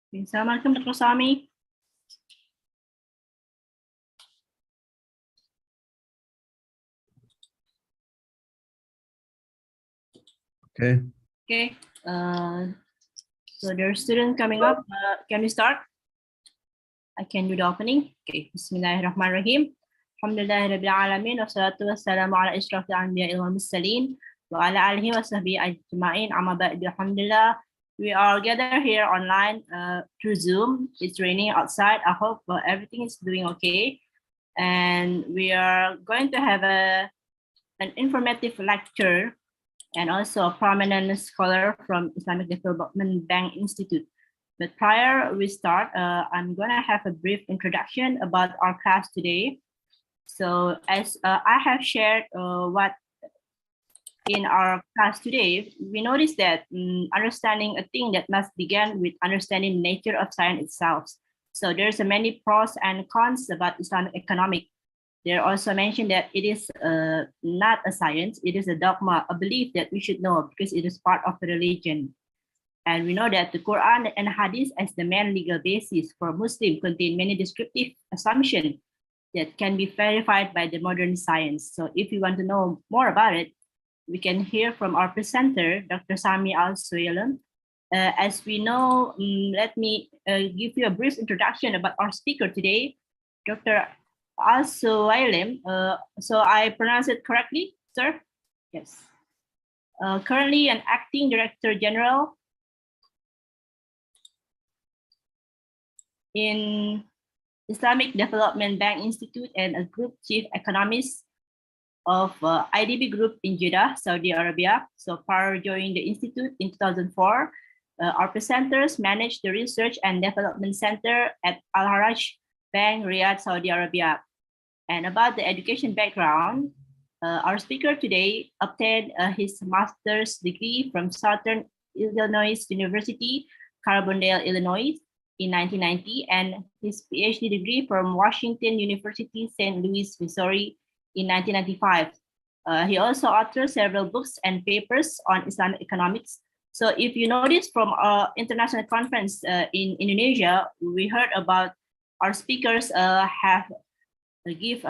Assalamualaikum, Dr. Sami. Okay. Okay. So there are students coming up. Can we start? I can do the opening. Okay. Bismillahirrahmanirrahim. Alhamdulillahirabbil alamin wassalatu wassalamu ala asyrafil anbiya'i wal mursalin wa ala alihi wa sahbihi ajma'in. Amma ba'du. Alhamdulillah. We are gathered here online through Zoom. It's raining outside. I hope everything is doing okay. And we are going to have an informative lecture and also a prominent scholar from Islamic Development Bank Institute. But prior we start, I'm gonna have a brief introduction about our class today. So as I have shared what in our class today, we noticed that understanding a thing that must begin with understanding the nature of science itself. So there's many pros and cons about Islamic economics. They also mentioned that it is not a science, it is a dogma, a belief that we should know because it is part of the religion. And we know that the Quran and Hadith as the main legal basis for Muslims contain many descriptive assumptions that can be verified by the modern science. So if you want to know more about it, we can hear from our presenter, Dr. Sami Al-Suweilem. As we know, let me give you a brief introduction about our speaker today, Dr. Al-Suweilem. So I pronounce it correctly, sir? Yes. Currently an acting director general in Islamic Development Bank Institute and a group chief economist of IDB Group in Jeddah, Saudi Arabia. So prior joining the institute in 2004, our presenters managed the Research and Development Center at Al-Haraj Bank, Riyadh, Saudi Arabia. And about the education background, our speaker today obtained his master's degree from Southern Illinois University, Carbondale, Illinois in 1990, and his PhD degree from Washington University, St. Louis, Missouri in 1995. He also authored several books and papers on Islamic economics. So if you notice from our international conference in Indonesia, we heard about our speakers have give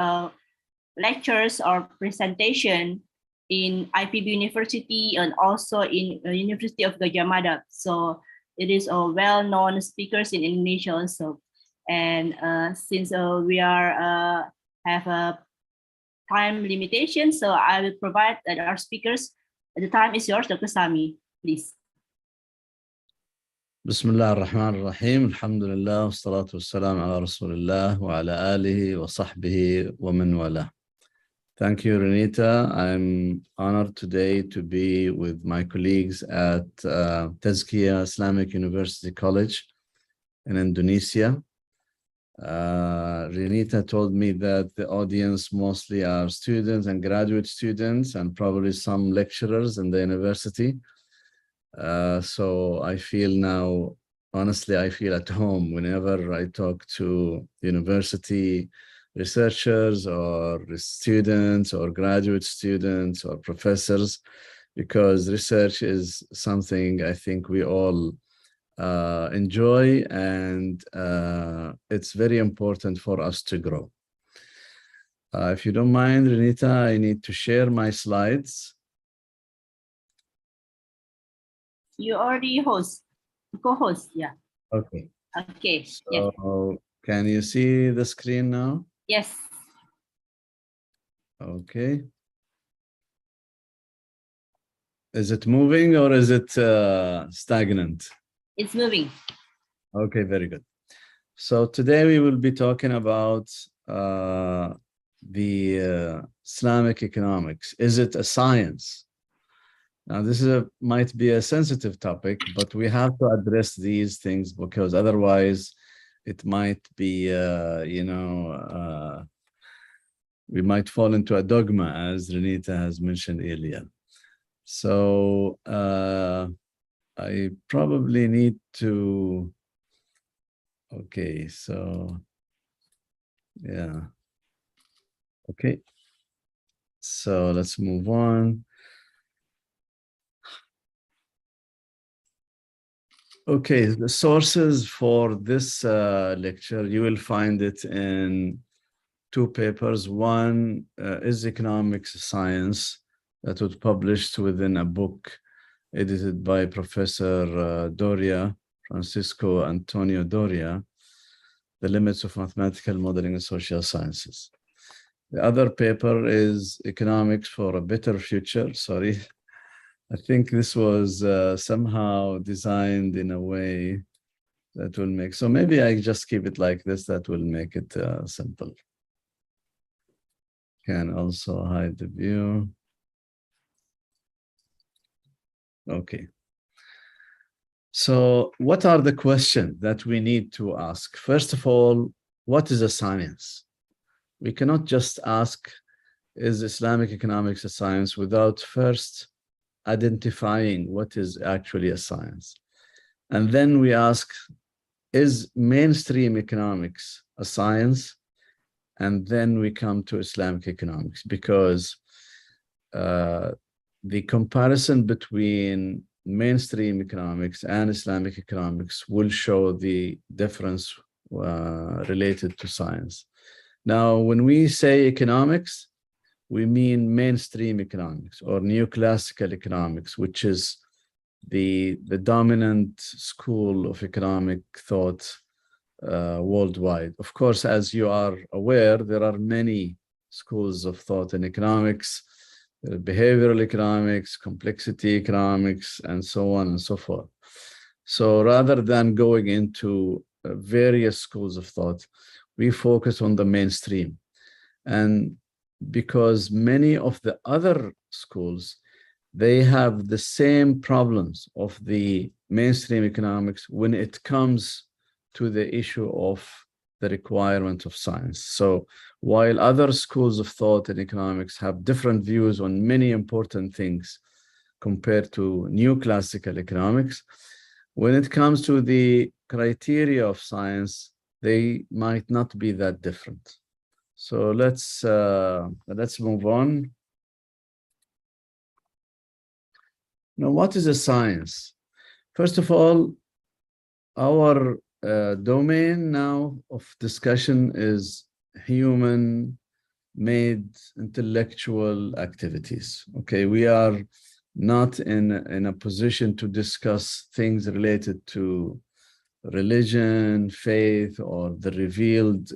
lectures or presentation in IPB University and also in University of Gajah Mada. So it is a well-known speakers in Indonesia also. And since we are have a time limitation, so I will provide our speakers. The time is yours, Dr. Sami, please. بسم الله الرحمن الرحيم الحمد لله والصلاة والسلام على رسول الله وعلى آله وصحبه ومن والاه. Thank you, Renita. I'm honored today to be with my colleagues at Tazkiyah Islamic University College in Indonesia. Renita told me that the audience mostly are students and graduate students and probably some lecturers in the university. So I feel now, honestly, I feel at home whenever I talk to university researchers or students or graduate students or professors, because research is something I think we all enjoy, and it's very important for us to grow. If you don't mind, Renita, I need to share my slides. You already co-host, yeah. Okay. Okay, So, yes. can you see the screen now? Yes. Okay. Is it moving or is it stagnant? It's moving. Okay, very good. So today we will be talking about the Islamic economics. Is it a science? Now, this is might be a sensitive topic, but we have to address these things because otherwise it might be, we might fall into a dogma, as Renita has mentioned earlier. So I probably need to, okay, so yeah. Okay, so let's move on. Okay, the sources for this lecture, you will find it in two papers. One is Economics Science that was published within a book edited by Professor Doria, Francisco Antonio Doria, The Limits of Mathematical Modeling in Social Sciences. The other paper is Economics for a Better Future. Sorry, I think this was somehow designed in a way that will make, so maybe I just keep it like this, that will make it simple. Can also hide the view. Okay. So what are the questions that we need to ask? First of all, what is a science? We cannot just ask, is Islamic economics a science, without first identifying what is actually a science. And then we ask, is mainstream economics a science? And then we come to Islamic economics, because the comparison between mainstream economics and Islamic economics will show the difference related to science. Now, when we say economics, we mean mainstream economics or neoclassical economics, which is the dominant school of economic thought worldwide. Of course, as you are aware, there are many schools of thought in economics, behavioral economics, complexity economics, and so on and so forth. So rather than going into various schools of thought, we focus on the mainstream. And because many of the other schools, they have the same problems of the mainstream economics when it comes to the issue of the requirement of science. So while other schools of thought in economics have different views on many important things compared to neoclassical economics, when it comes to the criteria of science, they might not be that different. So let's move on. Now, what is a science? First of all, our domain now of discussion is human-made intellectual activities. Okay, we are not in a position to discuss things related to religion, faith, or the revealed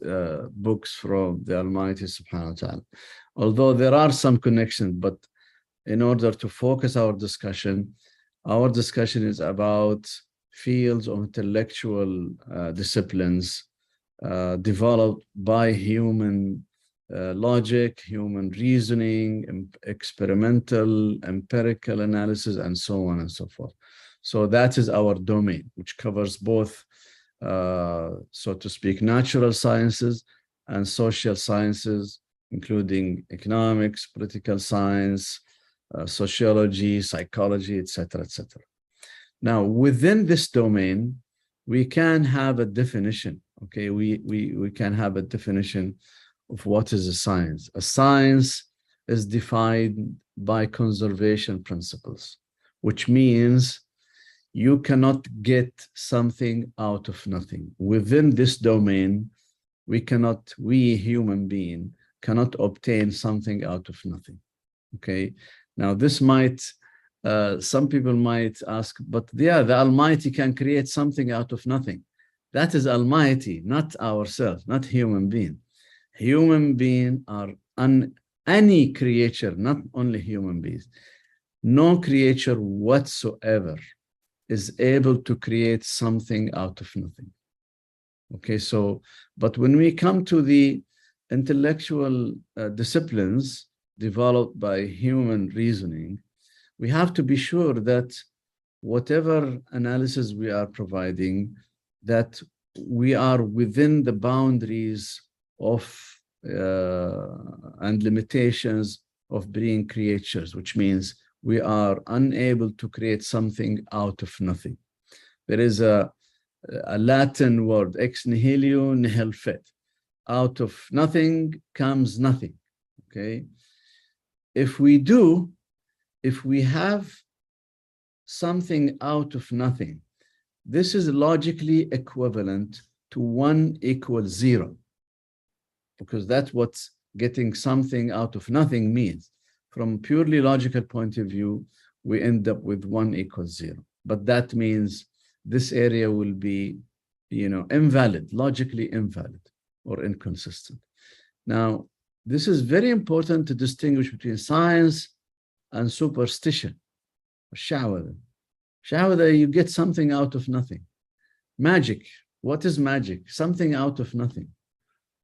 books from the Almighty Subhanahu wa Ta'ala. Although there are some connections, but in order to focus our discussion is about fields of intellectual disciplines developed by human logic, human reasoning, experimental, empirical analysis, and so on and so forth. So that is our domain, which covers both, so to speak, natural sciences and social sciences, including economics, political science, sociology, psychology, etc., etc. Now, within this domain, we can have a definition. Okay, we can have a definition of what is a science. A science is defined by conservation principles, which means you cannot get something out of nothing. Within this domain, we human being cannot obtain something out of nothing. Okay, now this might, some people might ask, but yeah, the Almighty can create something out of nothing. That is Almighty, not ourselves, not human being. Human beings are any creature, not only human beings. No creature whatsoever is able to create something out of nothing. Okay, so, but when we come to the intellectual disciplines developed by human reasoning, we have to be sure that whatever analysis we are providing, that we are within the boundaries of and limitations of being creatures, which means we are unable to create something out of nothing. There is a Latin word, ex nihilo nihil fit. Out of nothing comes nothing. Okay. If we have something out of nothing, this is logically equivalent to 1 equals 0, because that's what getting something out of nothing means. From purely logical point of view, we end up with 1 equals 0. But that means this area will be, invalid, logically invalid or inconsistent. Now, this is very important to distinguish between science and superstition. Shawada. Shawada, you get something out of nothing. Magic. What is magic? Something out of nothing.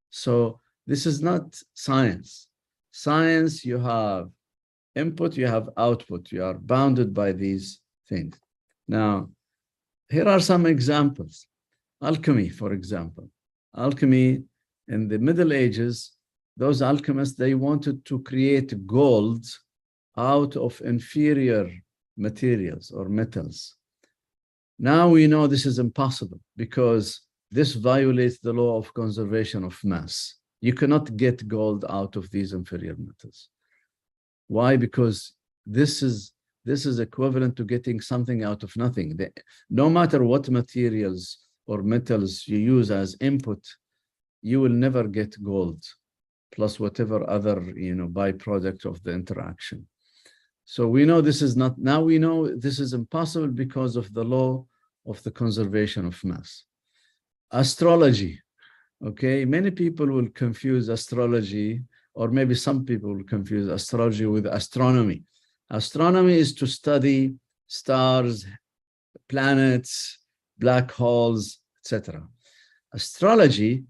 So this is not science. Science, you have input, you have output. You are bounded by these things. Now, here are some examples. Alchemy, for example. Alchemy in the Middle Ages, those alchemists, they wanted to create gold out of inferior materials or metals. Now we know this is impossible because this violates the law of conservation of mass. You cannot get gold out of these inferior metals. Why? Because this is equivalent to getting something out of nothing. No matter what materials or metals you use as input, you will never get gold, plus whatever other byproduct of the interaction. So we know this is not, now we know this is impossible because of the law of the conservation of mass. Astrology, okay? Many people will confuse astrology, or maybe some people will confuse astrology with astronomy. Astronomy is to study stars, planets, black holes, etc. Astrology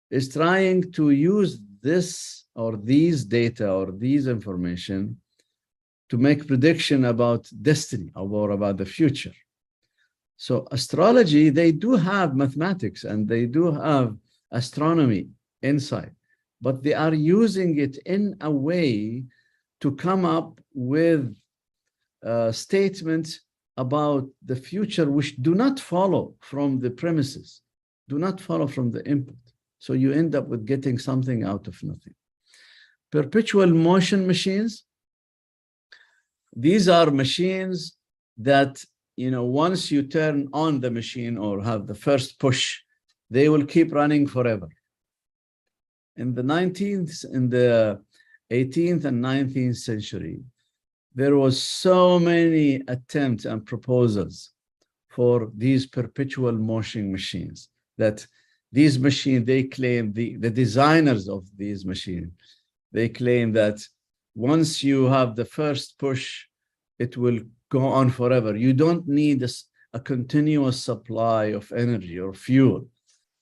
is trying to use this or these data or these information to make prediction about destiny or about the future. So astrology, they do have mathematics and they do have astronomy inside, but they are using it in a way to come up with statements about the future which do not follow from the premises, do not follow from the input. So you end up with getting something out of nothing. Perpetual motion machines. These are machines that, once you turn on the machine or have the first push, they will keep running forever. In the 18th and 19th century, there was so many attempts and proposals for these perpetual motion machines that these machines, they claim, the designers of these machines, they claim that once you have the first push, it will go on forever. You don't need a continuous supply of energy or fuel.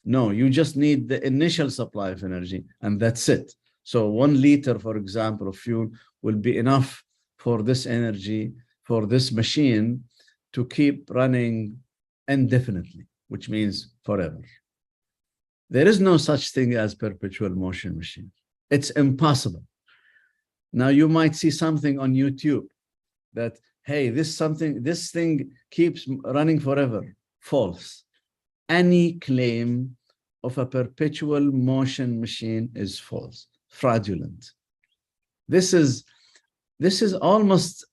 No, you just need the initial supply of energy, and that's it. So 1 liter, for example, of fuel will be enough for this energy, for this machine to keep running indefinitely, which means forever. There is no such thing as perpetual motion machine. It's impossible. Now you might see something on YouTube that, hey, this thing keeps running forever. False. Any claim of a perpetual motion machine is false, fraudulent. This is almost,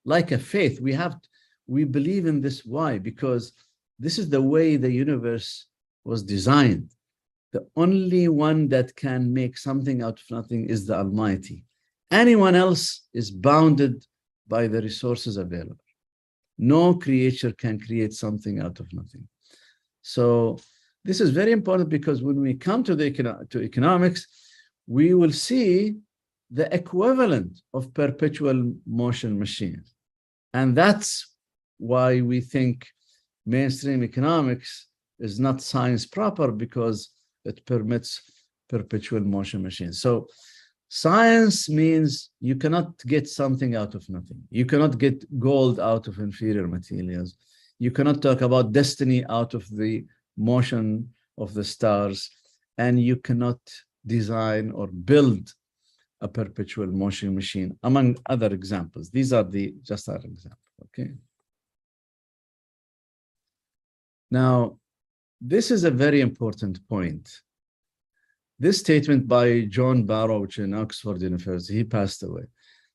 like a faith. We believe in this. Why? Because this is the way the universe was designed. The only one that can make something out of nothing is the Almighty. Anyone else is bounded by the resources available. No creature can create something out of nothing. So this is very important, because when we come to economics, we will see the equivalent of perpetual motion machines. And that's why we think mainstream economics is not science proper, because it permits perpetual motion machines. So science means you cannot get something out of nothing. You cannot get gold out of inferior materials. You cannot talk about destiny out of the motion of the stars, and you cannot design or build a perpetual motion machine, among other examples. These are just our examples, okay? Now, this is a very important point. This statement by John Barrow in Oxford University, he passed away.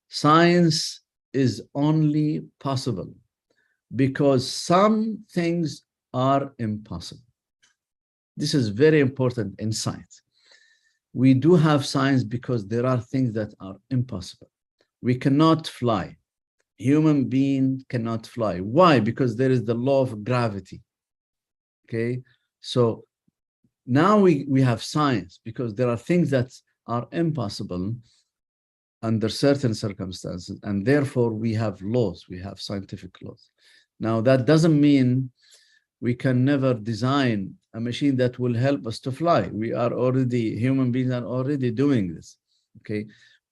Science is only possible because some things are impossible. This is very important insight. We do have science because there are things that are impossible. We cannot fly. Human being cannot fly. Why? Because there is the law of gravity. Okay, so now we have science because there are things that are impossible under certain circumstances, and therefore we have laws, we have scientific laws. Now that doesn't mean we can never design a machine that will help us to fly. We are already, human beings are already doing this, okay?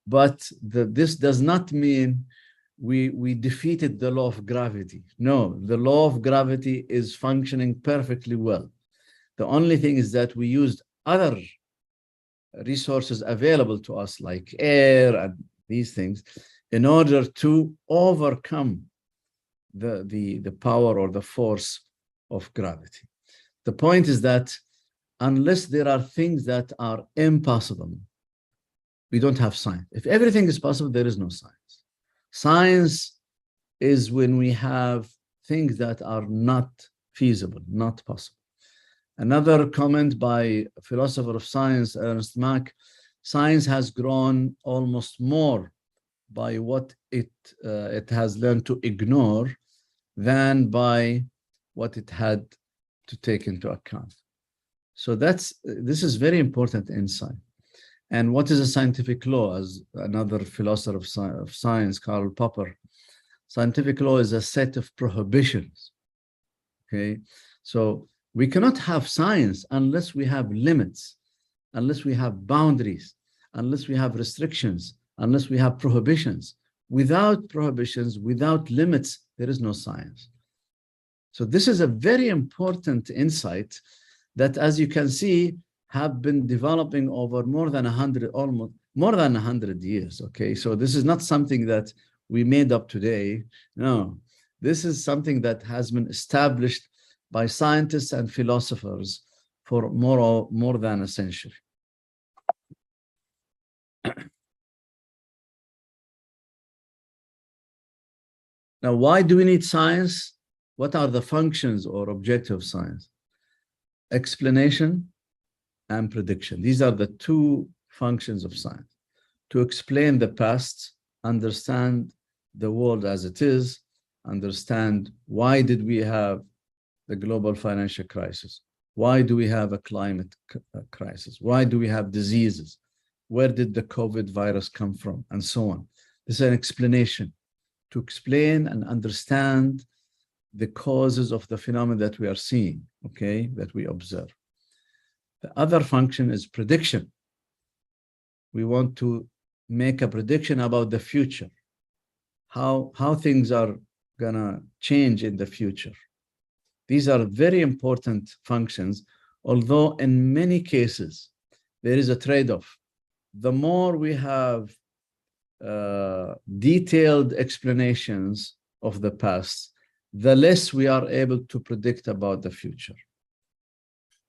But this does not mean we defeated the law of gravity. No, the law of gravity is functioning perfectly well. The only thing is that we used other resources available to us like air and these things in order to overcome the power or the force of gravity. The point is that unless there are things that are impossible, we don't have science. If everything is possible, there is no science. Science is when we have things that are not feasible, not possible. Another comment by a philosopher of science, Ernst Mach, science has grown almost more by what it has learned to ignore than by what it had to take into account. So this is very important insight. And what is a scientific law? As another philosopher of science, Karl Popper, scientific law is a set of prohibitions. Okay, so we cannot have science unless we have limits, unless we have boundaries, unless we have restrictions, unless we have prohibitions. Without prohibitions, without limits, there is no science. So this is a very important insight that, as you can see, have been developing over more than 100, almost more than 100 years, okay? So this is not something that we made up today. No, this is something that has been established by scientists and philosophers for more than a century. Now, why do we need science? What are the functions or objectives of science? Explanation and prediction. These are the two functions of science. To explain the past, understand the world as it is, understand why did we have the global financial crisis? Why do we have a climate crisis? Why do we have diseases? Where did the COVID virus come from? And so on. This is an explanation, to explain and understand the causes of the phenomena that we are seeing, okay, that we observe. The other function is prediction. We want to make a prediction about the future, how things are gonna change in the future. These are very important functions, although in many cases, there is a trade-off. The more we have detailed explanations of the past, the less we are able to predict about the future.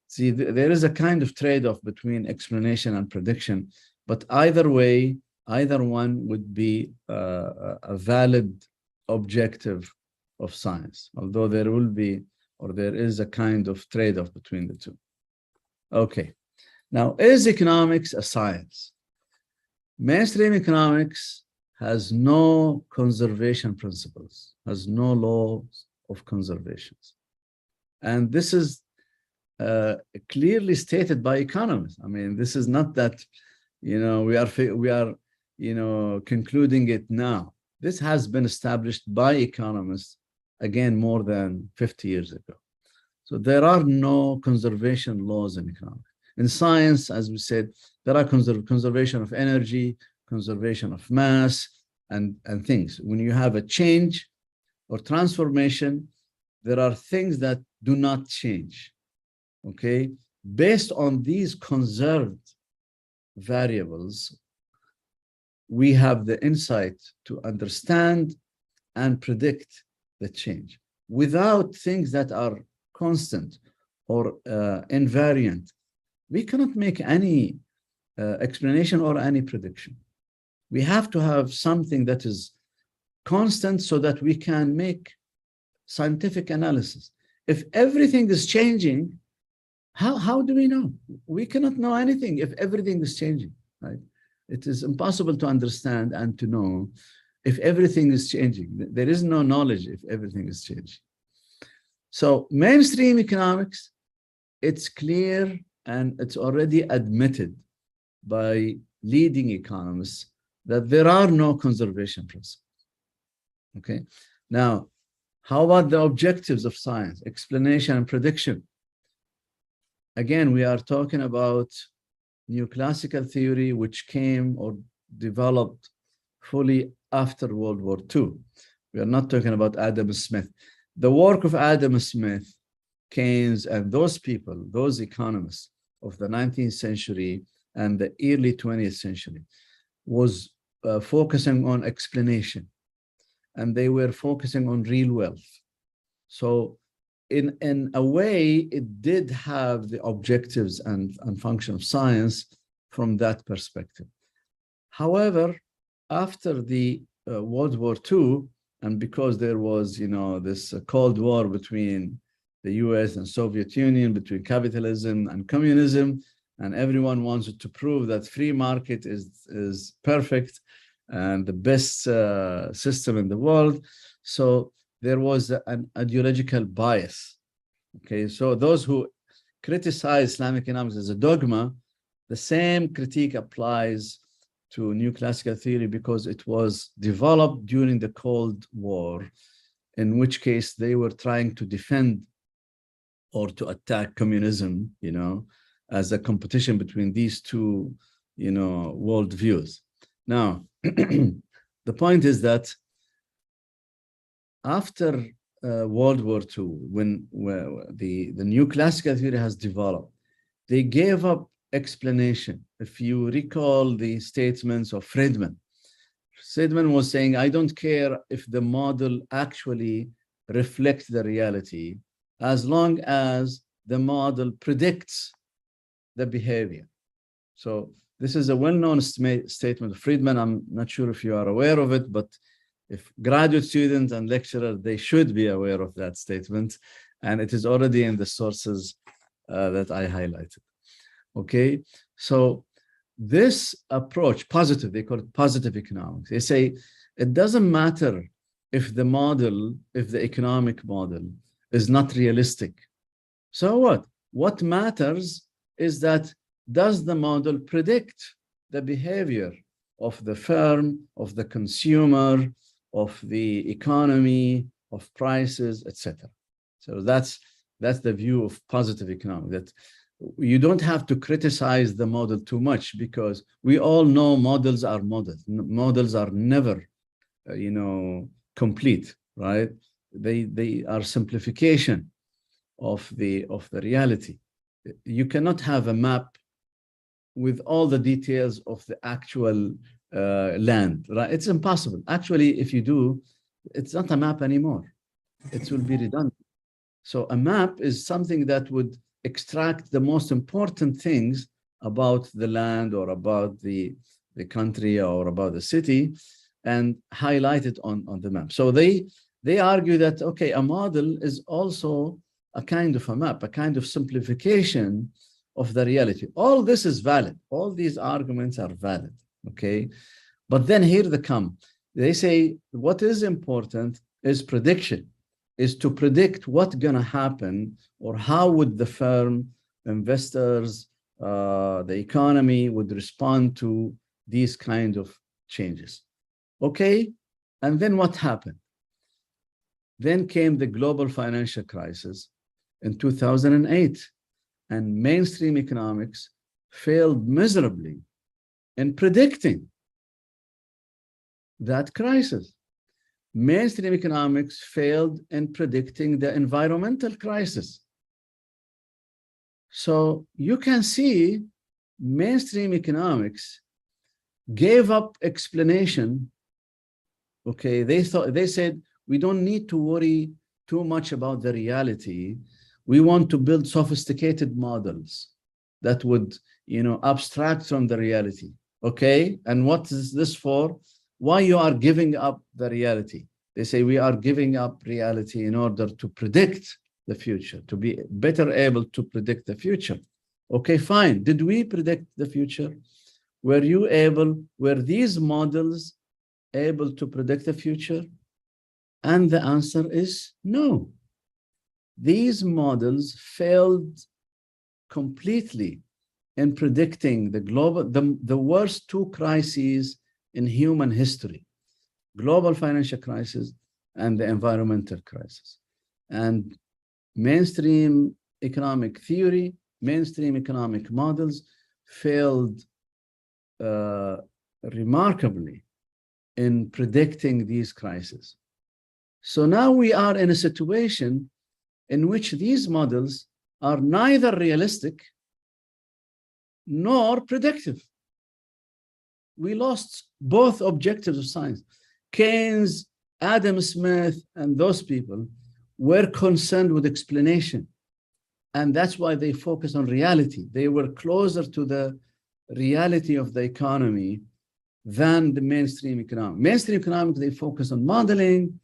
See, there is a kind of trade-off between explanation and prediction, but either way, either one would be a valid objective of science, although there will be, or there is a kind of trade-off between the two. Okay, now is economics a science? Mainstream economics has no conservation principles, has no laws of conservation. And this is clearly stated by economists. I mean, this is not that, you know, we are, you know, concluding it now. This has been established by economists, again, more than 50 years ago. So there are no conservation laws in economics. In science, as we said, there are conservation of energy, conservation of mass, and things. When you have a change or transformation, there are things that do not change, okay? Based on these conserved variables, we have the insight to understand and predict the change. Without things that are constant or invariant, we cannot make any explanation or any prediction. We have to have something that is constant so that we can make scientific analysis. If everything is changing, how do we know? We cannot know anything if everything is changing, right? It is impossible to understand and to know if everything is changing. There is no knowledge if everything is changing. So mainstream economics, it's clear and it's already admitted by leading economists that there are no conservation principles. Okay. Now, how about the objectives of science, explanation and prediction? Again, we are talking about new classical theory, which came or developed fully after World War II. We are not talking about Adam Smith. The work of Adam Smith, Keynes, and those people, those economists of the 19th century and the early 20th century, was focusing on explanation, and they were focusing on real wealth. So in a way, it did have the objectives and function of science from that perspective. However, after the World War II, and because there was, this Cold War between the US and Soviet Union, between capitalism and communism, and everyone wanted to prove that free market is perfect and the best system in the world. So there was an ideological bias. Okay, so those who criticize Islamic economics as a dogma, the same critique applies to new classical theory because it was developed during the Cold War, in which case they were trying to defend or to attack communism, as a competition between these two, worldviews. Now, the point is that after World War II, when the new classical theory has developed, they gave up explanation. If you recall the statements of Friedman was saying, I don't care if the model actually reflects the reality, as long as the model predicts the behavior. So this is a well-known statement of Friedman. I'm not sure if you are aware of it, but if graduate students and lecturers, they should be aware of that statement. And it is already in the sources that I highlighted. Okay, so this approach, positive, they call it positive economics. They say it doesn't matter if the economic model is not realistic. So what? What matters is that does the model predict the behavior of the firm, of the consumer, of the economy, of prices, etc. So that's the view of positive economics, that you don't have to criticize the model too much, because we all know models are models. Models are never, complete, right? They are simplification of the reality. You cannot have a map with all the details of the actual land, right? It's impossible. Actually, if you do, it's not a map anymore. It will be redundant. So a map is something that would extract the most important things about the land or about the country or about the city and highlight it on the map. So they argue that, okay, a model is also a kind of a map, a kind of simplification of the reality. All this is valid. All these arguments are valid, okay? But then here they come. They say what is important is prediction, is to predict what's gonna happen, or how would the firm, investors, the economy would respond to these kind of changes. Okay, and then what happened? Then came the global financial crisis in 2008, and mainstream economics failed miserably in predicting that crisis. Mainstream economics failed in predicting the environmental crisis. So you can see mainstream economics gave up explanation. Okay, they said, we don't need to worry too much about the reality. We want to build sophisticated models that would, abstract from the reality. Okay, and what is this for? Why you are giving up the reality? They say we are giving up reality in order to predict the future, to be better able to predict the future. Okay, fine. Did we predict the future? Were these models able to predict the future? And the answer is no. These models failed completely in predicting the worst two crises in human history: global financial crisis and the environmental crisis. And mainstream economic theory, mainstream economic models failed remarkably in predicting these crises. So now we are in a situation in which these models are neither realistic nor predictive. We lost both objectives of science. Keynes, Adam Smith, and those people were concerned with explanation. And that's why they focused on reality. They were closer to the reality of the economy than the mainstream economics. Mainstream economics, they focus on modeling,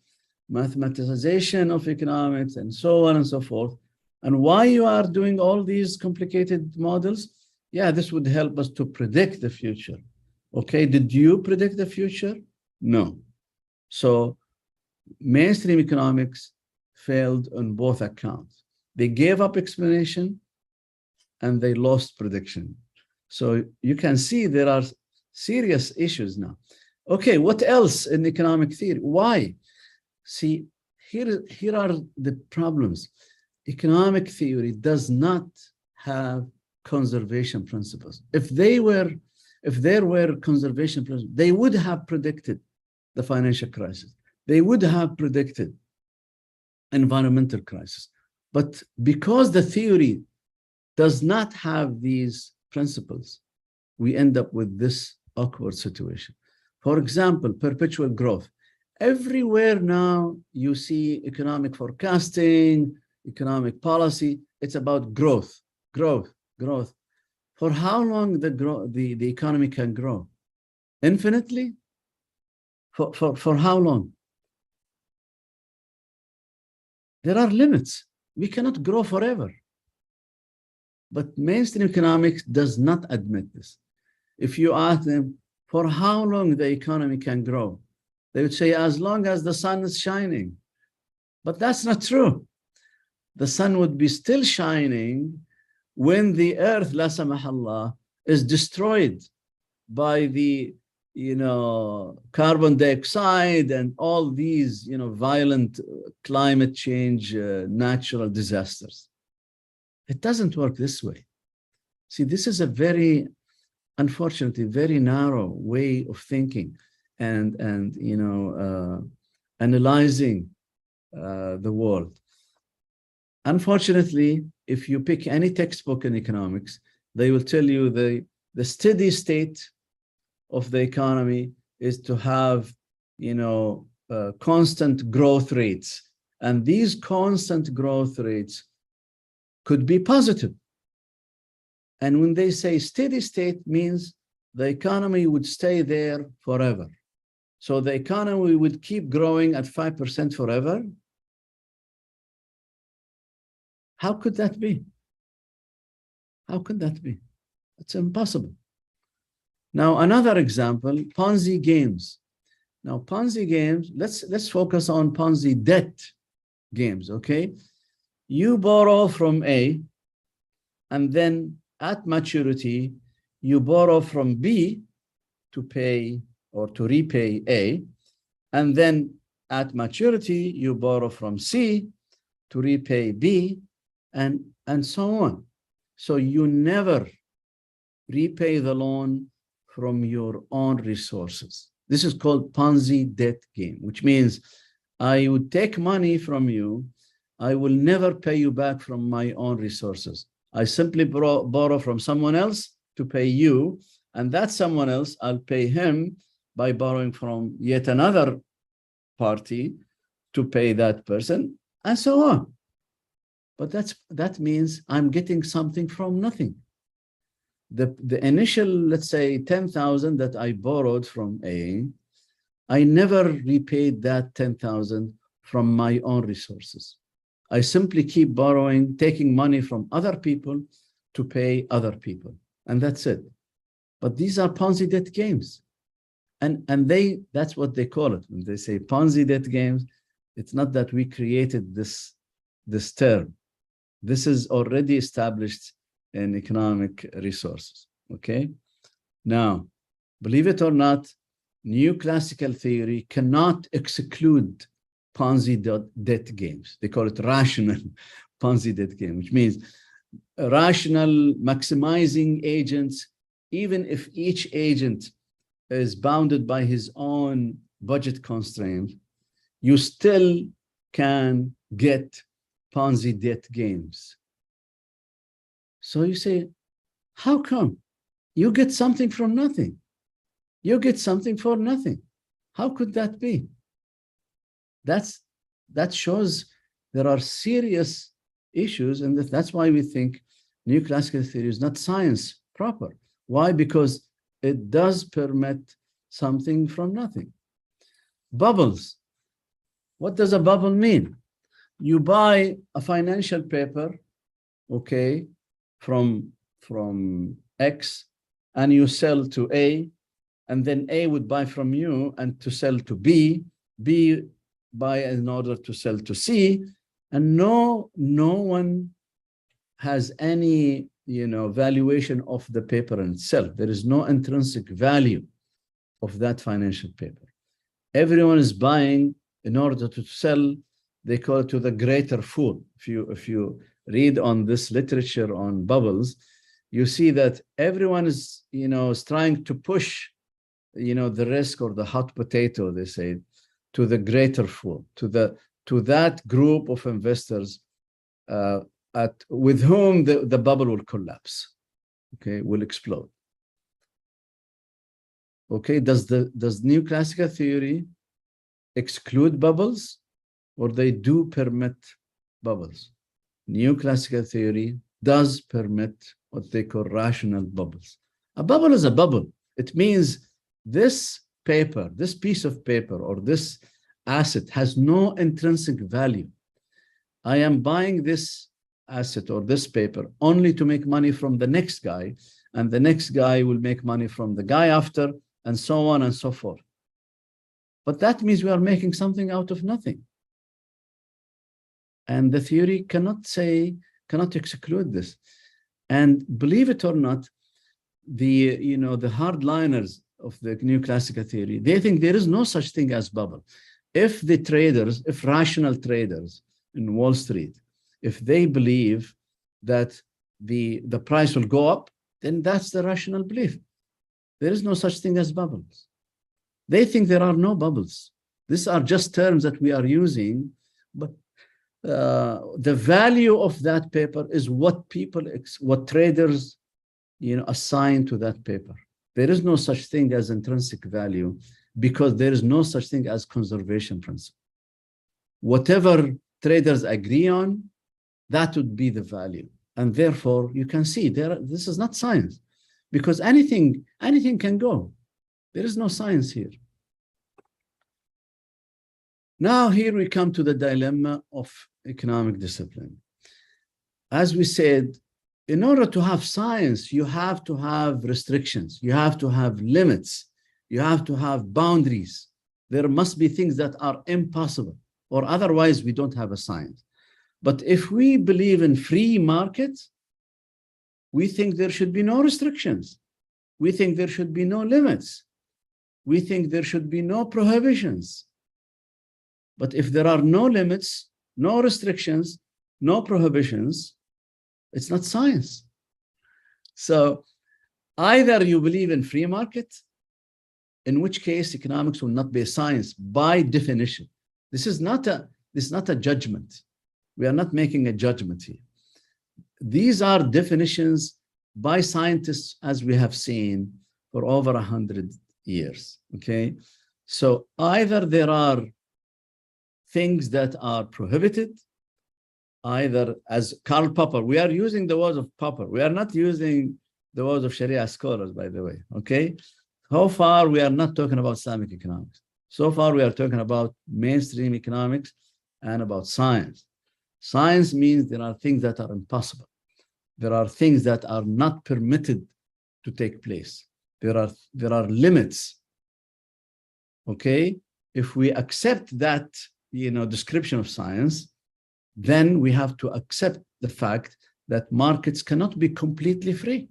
mathematization of economics, and so on and so forth. And why you are doing all these complicated models? Yeah, this would help us to predict the future. Okay, did you predict the future? No. So mainstream economics failed on both accounts. They gave up explanation and they lost prediction. So you can see there are serious issues now. Okay, what else in economic theory? Why? See, here are the problems. Economic theory does not have conservation principles. If there were conservation principles, they would have predicted the financial crisis. They would have predicted environmental crisis. But because the theory does not have these principles, we end up with this awkward situation. For example, perpetual growth. Everywhere now you see economic forecasting, economic policy, it's about growth, growth, growth. For how long the economy can grow? Infinitely? For how long? There are limits. We cannot grow forever. But mainstream economics does not admit this. If you ask them for how long the economy can grow, they would say as long as the sun is shining. But that's not true. The sun would be still shining when the earth, la samahallah, is destroyed by the carbon dioxide and all these violent climate change natural disasters. It doesn't work this way. See, this is a very, unfortunately, very narrow way of thinking and analyzing the world. Unfortunately, if you pick any textbook in economics, they will tell you the steady state of the economy is to have constant growth rates, and these constant growth rates could be positive. And when they say steady state, means the economy would stay there forever. So the economy would keep growing at 5% forever. How could that be? How could that be? It's impossible. Now, another example, Ponzi games. Now, Ponzi games, let's focus on Ponzi debt games, okay? You borrow from A, and then at maturity, you borrow from B to pay or to repay A, and then at maturity, you borrow from C to repay B, and so on. So you never repay the loan from your own resources. This is called Ponzi debt game, which means I would take money from you. I will never pay you back from my own resources. I simply borrow from someone else to pay you, and that someone else, I'll pay him by borrowing from yet another party to pay that person, and so on. But that means I'm getting something from nothing. The initial, let's say, 10,000 that I borrowed from A, I never repaid that 10,000 from my own resources. I simply keep borrowing, taking money from other people to pay other people, and that's it. But these are Ponzi debt games. And that's what they call it. When they say Ponzi debt games, it's not that we created this term. This is already established in economic resources, okay? Now, believe it or not, new classical theory cannot exclude Ponzi debt games. They call it rational Ponzi debt game, which means rational maximizing agents, even if each agent is bounded by his own budget constraint, you still can get Ponzi debt games. So you say, how come? You get something from nothing. You get something for nothing. How could that be? That shows there are serious issues, and that's why we think new classical theory is not science proper. Why? Because it does permit something from nothing. Bubbles. What does a bubble mean? You buy a financial paper, okay, from X, and you sell to A, and then A would buy from you and to sell to B, B buy in order to sell to C, and no one has any valuation of the paper in itself. There is no intrinsic value of that financial paper. Everyone is buying in order to sell. They call it to the greater fool. If you read on this literature on bubbles, you see that everyone is trying to push the risk or the hot potato, they say, to the greater fool, to that group of investors with whom the bubble will collapse, okay, will explode. Okay, does new classical theory exclude bubbles, or they do permit bubbles? New classical theory does permit what they call rational bubbles. A bubble is a bubble. It means this paper, this piece of paper, or this asset has no intrinsic value. I am buying this asset or this paper only to make money from the next guy, and the next guy will make money from the guy after, and so on and so forth. But that means we are making something out of nothing. And the theory cannot exclude this. And believe it or not, the hardliners of the new classical theory, they think there is no such thing as bubble. If rational traders in Wall Street, if they believe that the price will go up, then that's the rational belief. There is no such thing as bubbles. They think there are no bubbles. These are just terms that we are using, but the value of that paper is what traders assign to that paper. There is no such thing as intrinsic value, because there is no such thing as conservation principle. Whatever traders agree on, that would be the value. And therefore, you can see this is not science, because anything can go. There is no science here. Now, here we come to the dilemma of economic discipline. As we said, in order to have science, you have to have restrictions. You have to have limits. You have to have boundaries. There must be things that are impossible, or otherwise we don't have a science. But if we believe in free markets, we think there should be no restrictions. We think there should be no limits. We think there should be no prohibitions. But if there are no limits, no restrictions, no prohibitions, it's not science. So either you believe in free market, in which case economics will not be a science by definition. This is not a judgment. We are not making a judgment here. These are definitions by scientists, as we have seen, for over 100 years, okay? So either there are things that are prohibited, either as Karl Popper, we are using the words of Popper. We are not using the words of Sharia scholars, by the way, okay? So far, we are not talking about Islamic economics. So far, we are talking about mainstream economics and about science. Science means there are things that are impossible. There are things that are not permitted to take place. There are limits. Okay? If we accept that, description of science, then we have to accept the fact that markets cannot be completely free.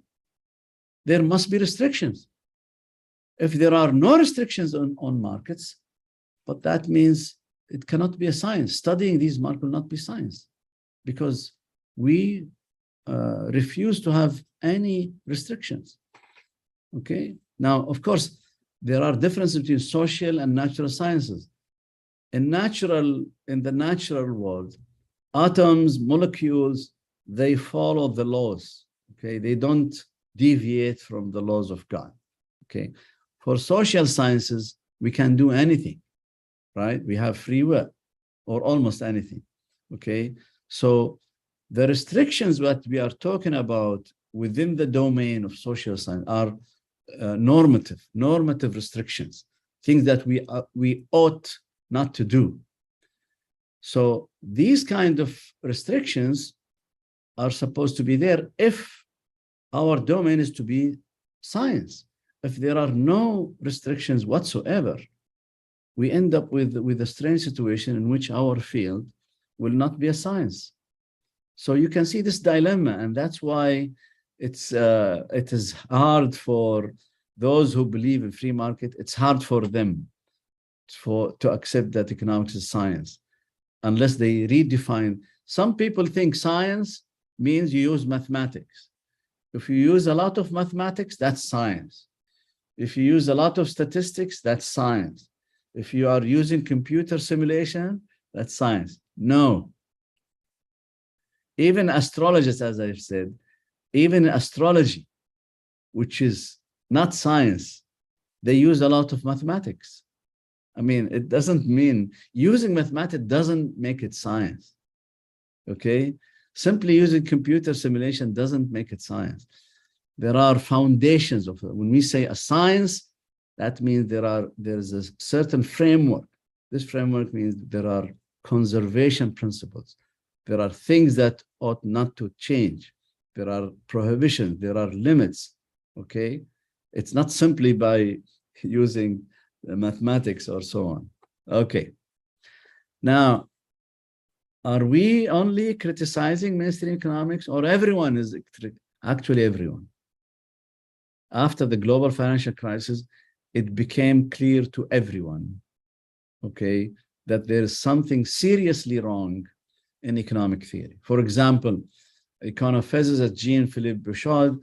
There must be restrictions. If there are no restrictions on markets, but that means it cannot be a science. Studying these markets will not be science because we refuse to have any restrictions. Okay. Now, of course, there are differences between social and natural sciences. In the natural world, atoms, molecules, they follow the laws. Okay. They don't deviate from the laws of God. Okay. For social sciences, we can do anything, right? We have free will or almost anything. Okay. So the restrictions that we are talking about within the domain of social science are normative restrictions, things that we ought not to do. So these kind of restrictions are supposed to be there if our domain is to be science. If there are no restrictions whatsoever, we end up with a strange situation in which our field will not be a science. So you can see this dilemma, and that's why it is hard for those who believe in free market. It's hard for them to accept that economics is science, unless they redefine. Some people think science means you use mathematics. If you use a lot of mathematics, that's science. If you use a lot of statistics, that's science. If you are using computer simulation, that's science. No. Even astrologists, as I've said, even astrology, which is not science, they use a lot of mathematics. I mean, it doesn't mean using mathematics doesn't make it science. Okay? Simply using computer simulation doesn't make it science. There are foundations of it. When we say a science, that means there's a certain framework. This framework means there are conservation principles. There are things that ought not to change. There are prohibitions. There are limits. Okay? It's not simply by using mathematics or so on. Okay. Now, are we only criticizing mainstream economics, or everyone is actually everyone? After the global financial crisis, it became clear to everyone, okay, that there is something seriously wrong in economic theory. For example, econophysicist Jean-Philippe Bouchard,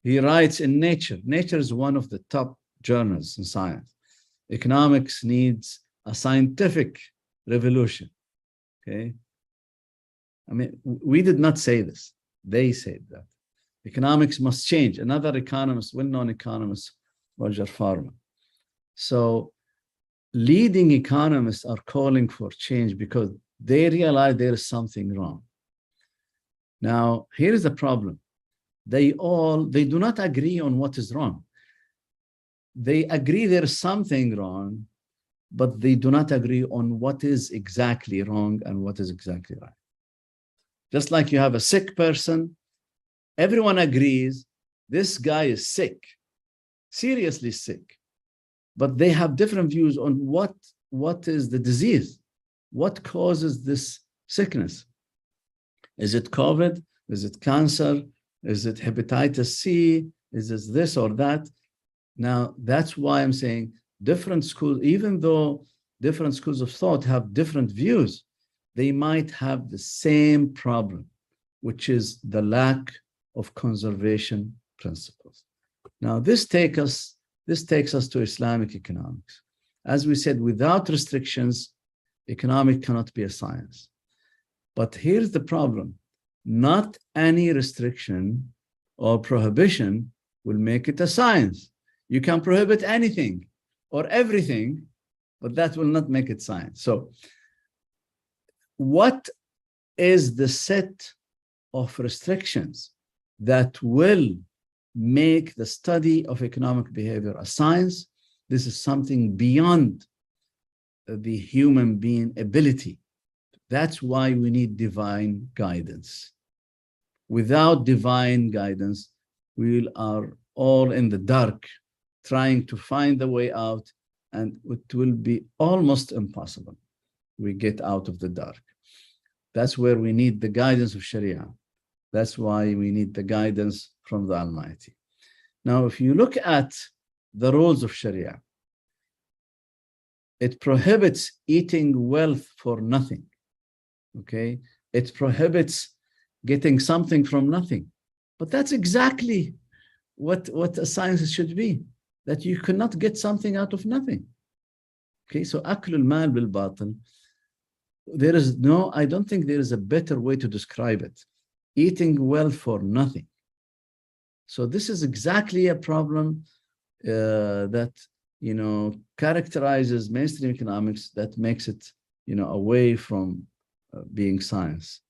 he writes in Nature. Nature is one of the top journals in science. Economics needs a scientific revolution, okay? I mean, we did not say this. They said that. Economics must change. Another economist, well-known economist, Roger Farman. So leading economists are calling for change because they realize there is something wrong. Now, here is the problem. They do not agree on what is wrong. They agree there is something wrong, but they do not agree on what is exactly wrong and what is exactly right. Just like you have a sick person, everyone agrees this guy is sick, seriously sick, but they have different views on what is the disease, what causes this sickness. Is it COVID? Is it cancer? Is it hepatitis C? Is it this or that? Now, that's why I'm saying different schools, even though different schools of thought have different views, they might have the same problem, which is the lack of conservation principles. Now, this takes us to Islamic economics. As we said, without restrictions, economics cannot be a science. But here's the problem. Not any restriction or prohibition will make it a science. You can prohibit anything or everything, but that will not make it science. So what is the set of restrictions that will make the study of economic behavior a science? This is something beyond the human being ability. That's why we need divine guidance. Without divine guidance, we are all in the dark, trying to find the way out, and it will be almost impossible. We get out of the dark. That's where we need the guidance of Sharia. That's why we need the guidance from the Almighty. Now, if you look at the rules of Sharia, it prohibits eating wealth for nothing. Okay? It prohibits getting something from nothing. But that's exactly what a science should be, that you cannot get something out of nothing. Okay, so أكل المال بالباطل, there is no, I don't think there is a better way to describe it. Eating wealth for nothing. So this is exactly a problem that, you know, characterizes mainstream economics, that makes it, you know, away from being science.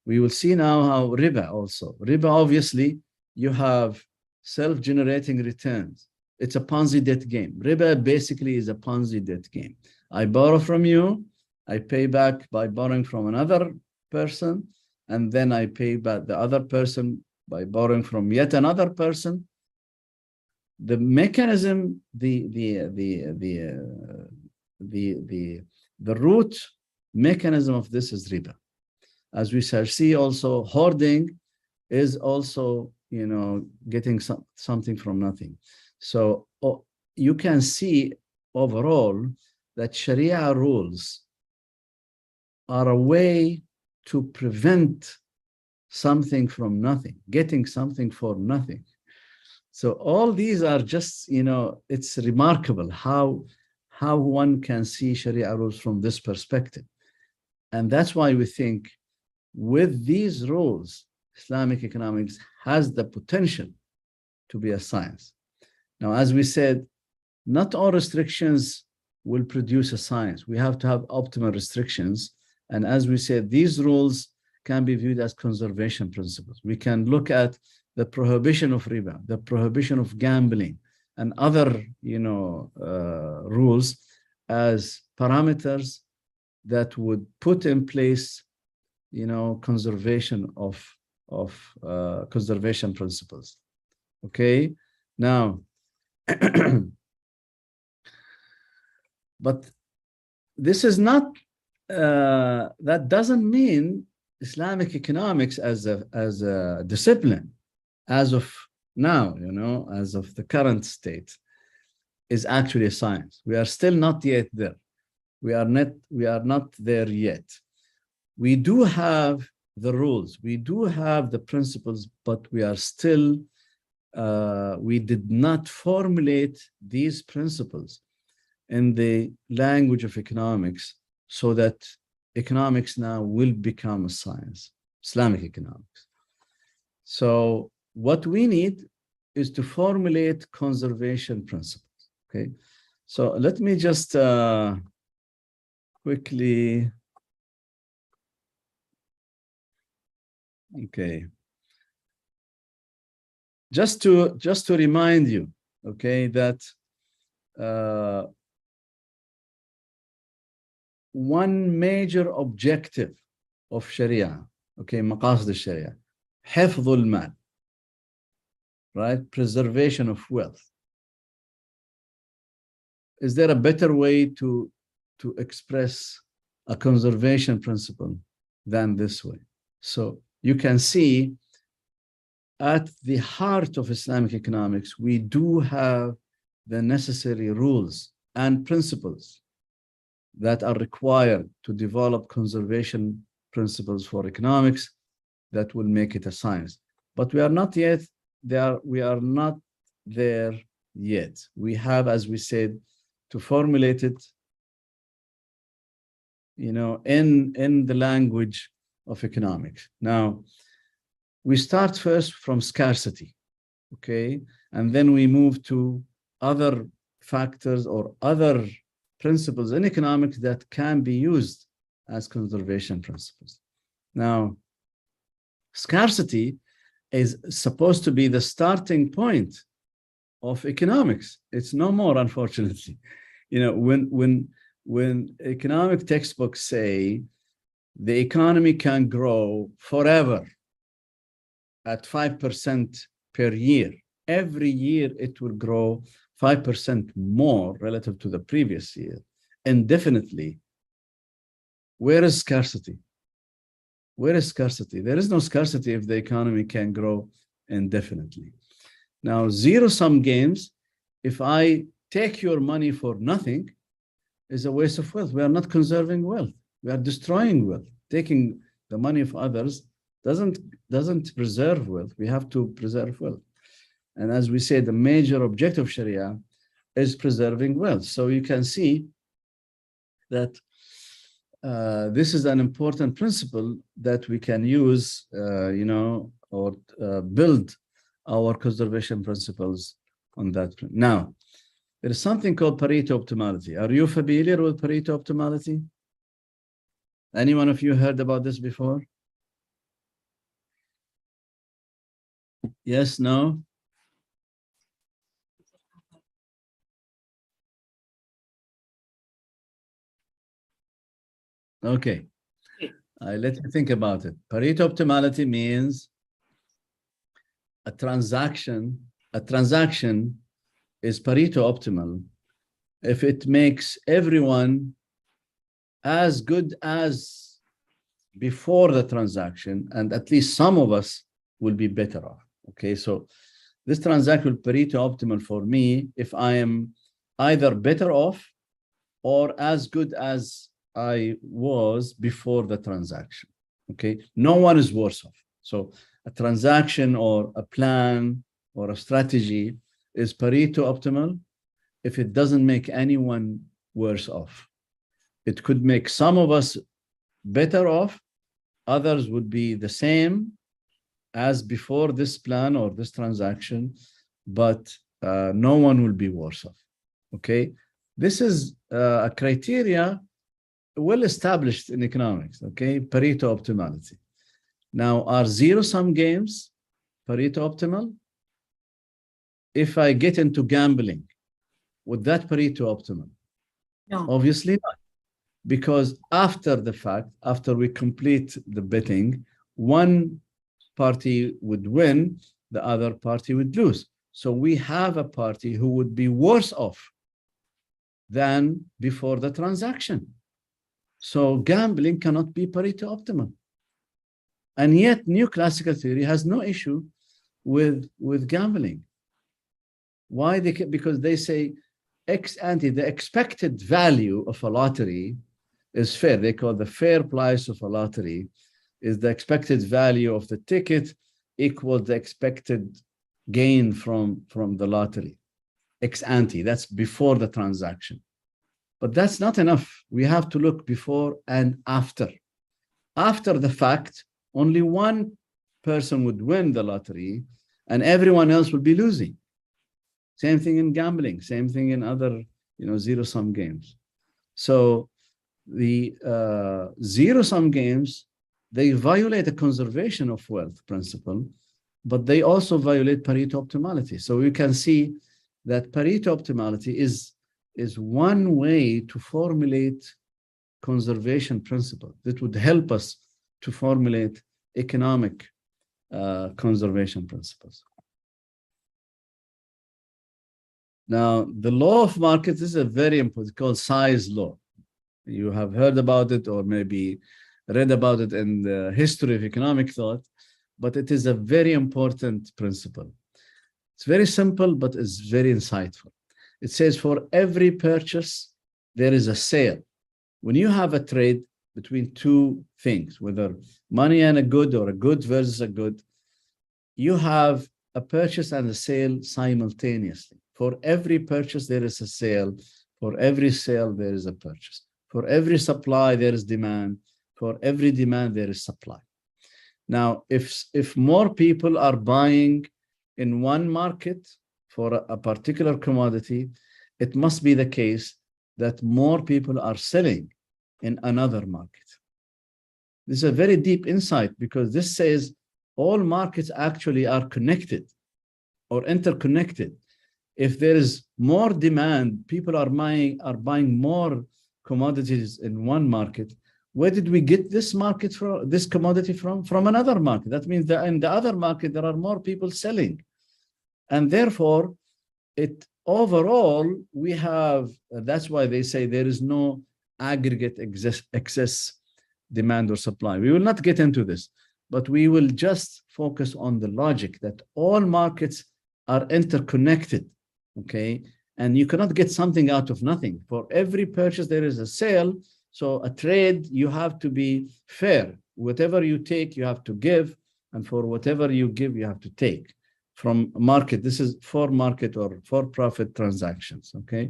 We will see now how riba also. Riba, obviously, you have self-generating returns. It's a Ponzi debt game. Riba basically is a Ponzi debt game. I borrow from you, I pay back by borrowing from another person, and then I pay back the other person by borrowing from yet another person. The mechanism, the root mechanism of this is riba. As we shall see also, hoarding is also, you know, getting something from nothing. So you can see overall that Sharia rules are a way to prevent something from nothing, getting something for nothing. So all these are just, you know, it's remarkable how one can see Sharia rules from this perspective. And that's why we think with these rules, Islamic economics has the potential to be a science. Now, as we said, not all restrictions will produce a science. We have to have optimal restrictions. And as we said, these rules can be viewed as conservation principles. We can look at the prohibition of riba, the prohibition of gambling, and other, you know, rules as parameters that would put in place, you know, conservation of conservation principles. Okay, now, but this is not, that doesn't mean Islamic economics as a discipline, as of now, you know, as of the current state, is actually a science. We are still not yet there. We are not there yet. We do have the rules, we do have the principles, but we are still, we did not formulate these principles in the language of economics so that economics now will become a science, Islamic economics. So what we need is to formulate conservation principles, okay? So let me just quickly, okay. Just to remind you, okay, that one major objective of Sharia, okay, maqasid al-Sharia, حفظ المال, right, preservation of wealth. Is there a better way to express a conservation principle than this way? So you can see at the heart of Islamic economics, we do have the necessary rules and principles that are required to develop conservation principles for economics that will make it a science. But we are not yet there. We are not there yet. We have, as we said, to formulate it, you know, in the language of economics. Now, we start first from scarcity, okay? And then we move to other factors or other principles in economics that can be used as conservation principles. Now, scarcity is supposed to be the starting point of economics. It's no more, unfortunately. You know, when economic textbooks say the economy can grow forever at 5% per year, every year it will grow 5% more relative to the previous year, indefinitely, where is scarcity? Where is scarcity? There is no scarcity if the economy can grow indefinitely. Now, zero-sum games, if I take your money for nothing, is a waste of wealth. We are not conserving wealth. We are destroying wealth. Taking the money of others doesn't preserve wealth. We have to preserve wealth. And as we say, the major objective of Sharia is preserving wealth. So you can see that this is an important principle that we can use, or build our conservation principles on that. Now, there is something called Pareto Optimality. Are you familiar with Pareto Optimality? Any one of you heard about this before? Yes, no? Okay. Let me think about it. Pareto Optimality means a transaction is Pareto optimal if it makes everyone as good as before the transaction, and at least some of us will be better off. Okay, so this transaction will Pareto optimal for me if I am either better off or as good as I was before the transaction. Okay, no one is worse off. So a transaction or a plan or a strategy is Pareto optimal if it doesn't make anyone worse off. It could make some of us better off, others would be the same as before this plan or this transaction, but no one will be worse off. Okay, this is a criteria well established in economics. Okay, Pareto optimality. Now, are zero-sum games Pareto optimal? If I get into gambling, would that Pareto optimal? No. Obviously not, because after the fact, after we complete the betting, one party would win, the other party would lose. So we have a party who would be worse off than before the transaction. So gambling cannot be Pareto optimal. And yet new classical theory has no issue with gambling. Why? Because they say ex ante, the expected value of a lottery is fair. They call the fair price of a lottery is the expected value of the ticket equal the expected gain from the lottery. Ex ante, that's before the transaction. But that's not enough. We have to look before and after. After the fact, only one person would win the lottery and everyone else would be losing. Same thing in gambling, same thing in other, zero-sum games. So the zero-sum games, they violate the conservation of wealth principle, but they also violate Pareto optimality. So you can see that Pareto optimality is one way to formulate conservation principle that would help us to formulate economic conservation principles. Now, the law of markets is a very important, called size law. You have heard about it or maybe read about it in the history of economic thought, but it is a very important principle. It's very simple, but it's very insightful. It says for every purchase, there is a sale. When you have a trade between two things, whether money and a good or a good versus a good, you have a purchase and a sale simultaneously. For every purchase, there is a sale. For every sale, there is a purchase. For every supply, there is demand. For every demand, there is supply. Now, if more people are buying in one market for a particular commodity, it must be the case that more people are selling in another market. This is a very deep insight because this says all markets actually are connected or interconnected. If there is more demand, people are buying more commodities in one market, where did we get this market from, this commodity from? From another market. That means that in the other market, there are more people selling. And therefore, it overall, we have, that's why they say there is no aggregate excess demand or supply. We will not get into this, but we will just focus on the logic that all markets are interconnected, okay? And you cannot get something out of nothing. For every purchase, there is a sale. So a trade, you have to be fair. Whatever you take, you have to give. And for whatever you give, you have to take. From market, this is for market or for profit transactions, okay?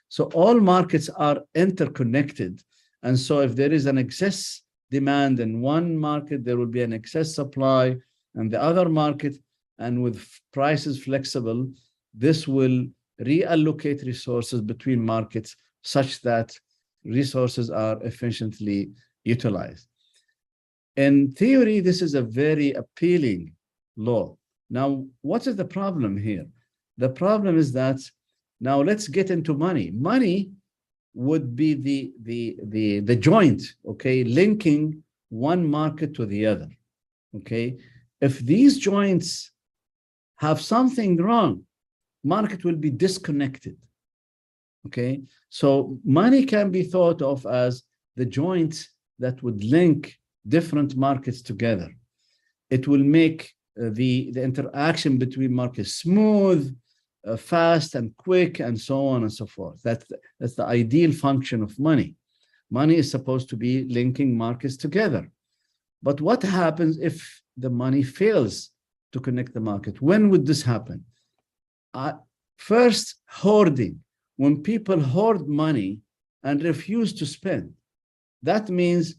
So all markets are interconnected. And so if there is an excess demand in one market, there will be an excess supply in the other market. And with prices flexible, this will reallocate resources between markets such that resources are efficiently utilized. In theory, this is a very appealing law. Now, what is the problem here? The problem is that now let's get into money. Money would be the joint, okay, linking one market to the other, okay? If these joints have something wrong, market will be disconnected, okay? So money can be thought of as the joint that would link different markets together. It will make the interaction between markets smooth, fast and quick, and so on and so forth. That's the ideal function of money. Money is supposed to be linking markets together. But what happens if the money fails to connect the market? When would this happen? First, hoarding. When people hoard money and refuse to spend, that means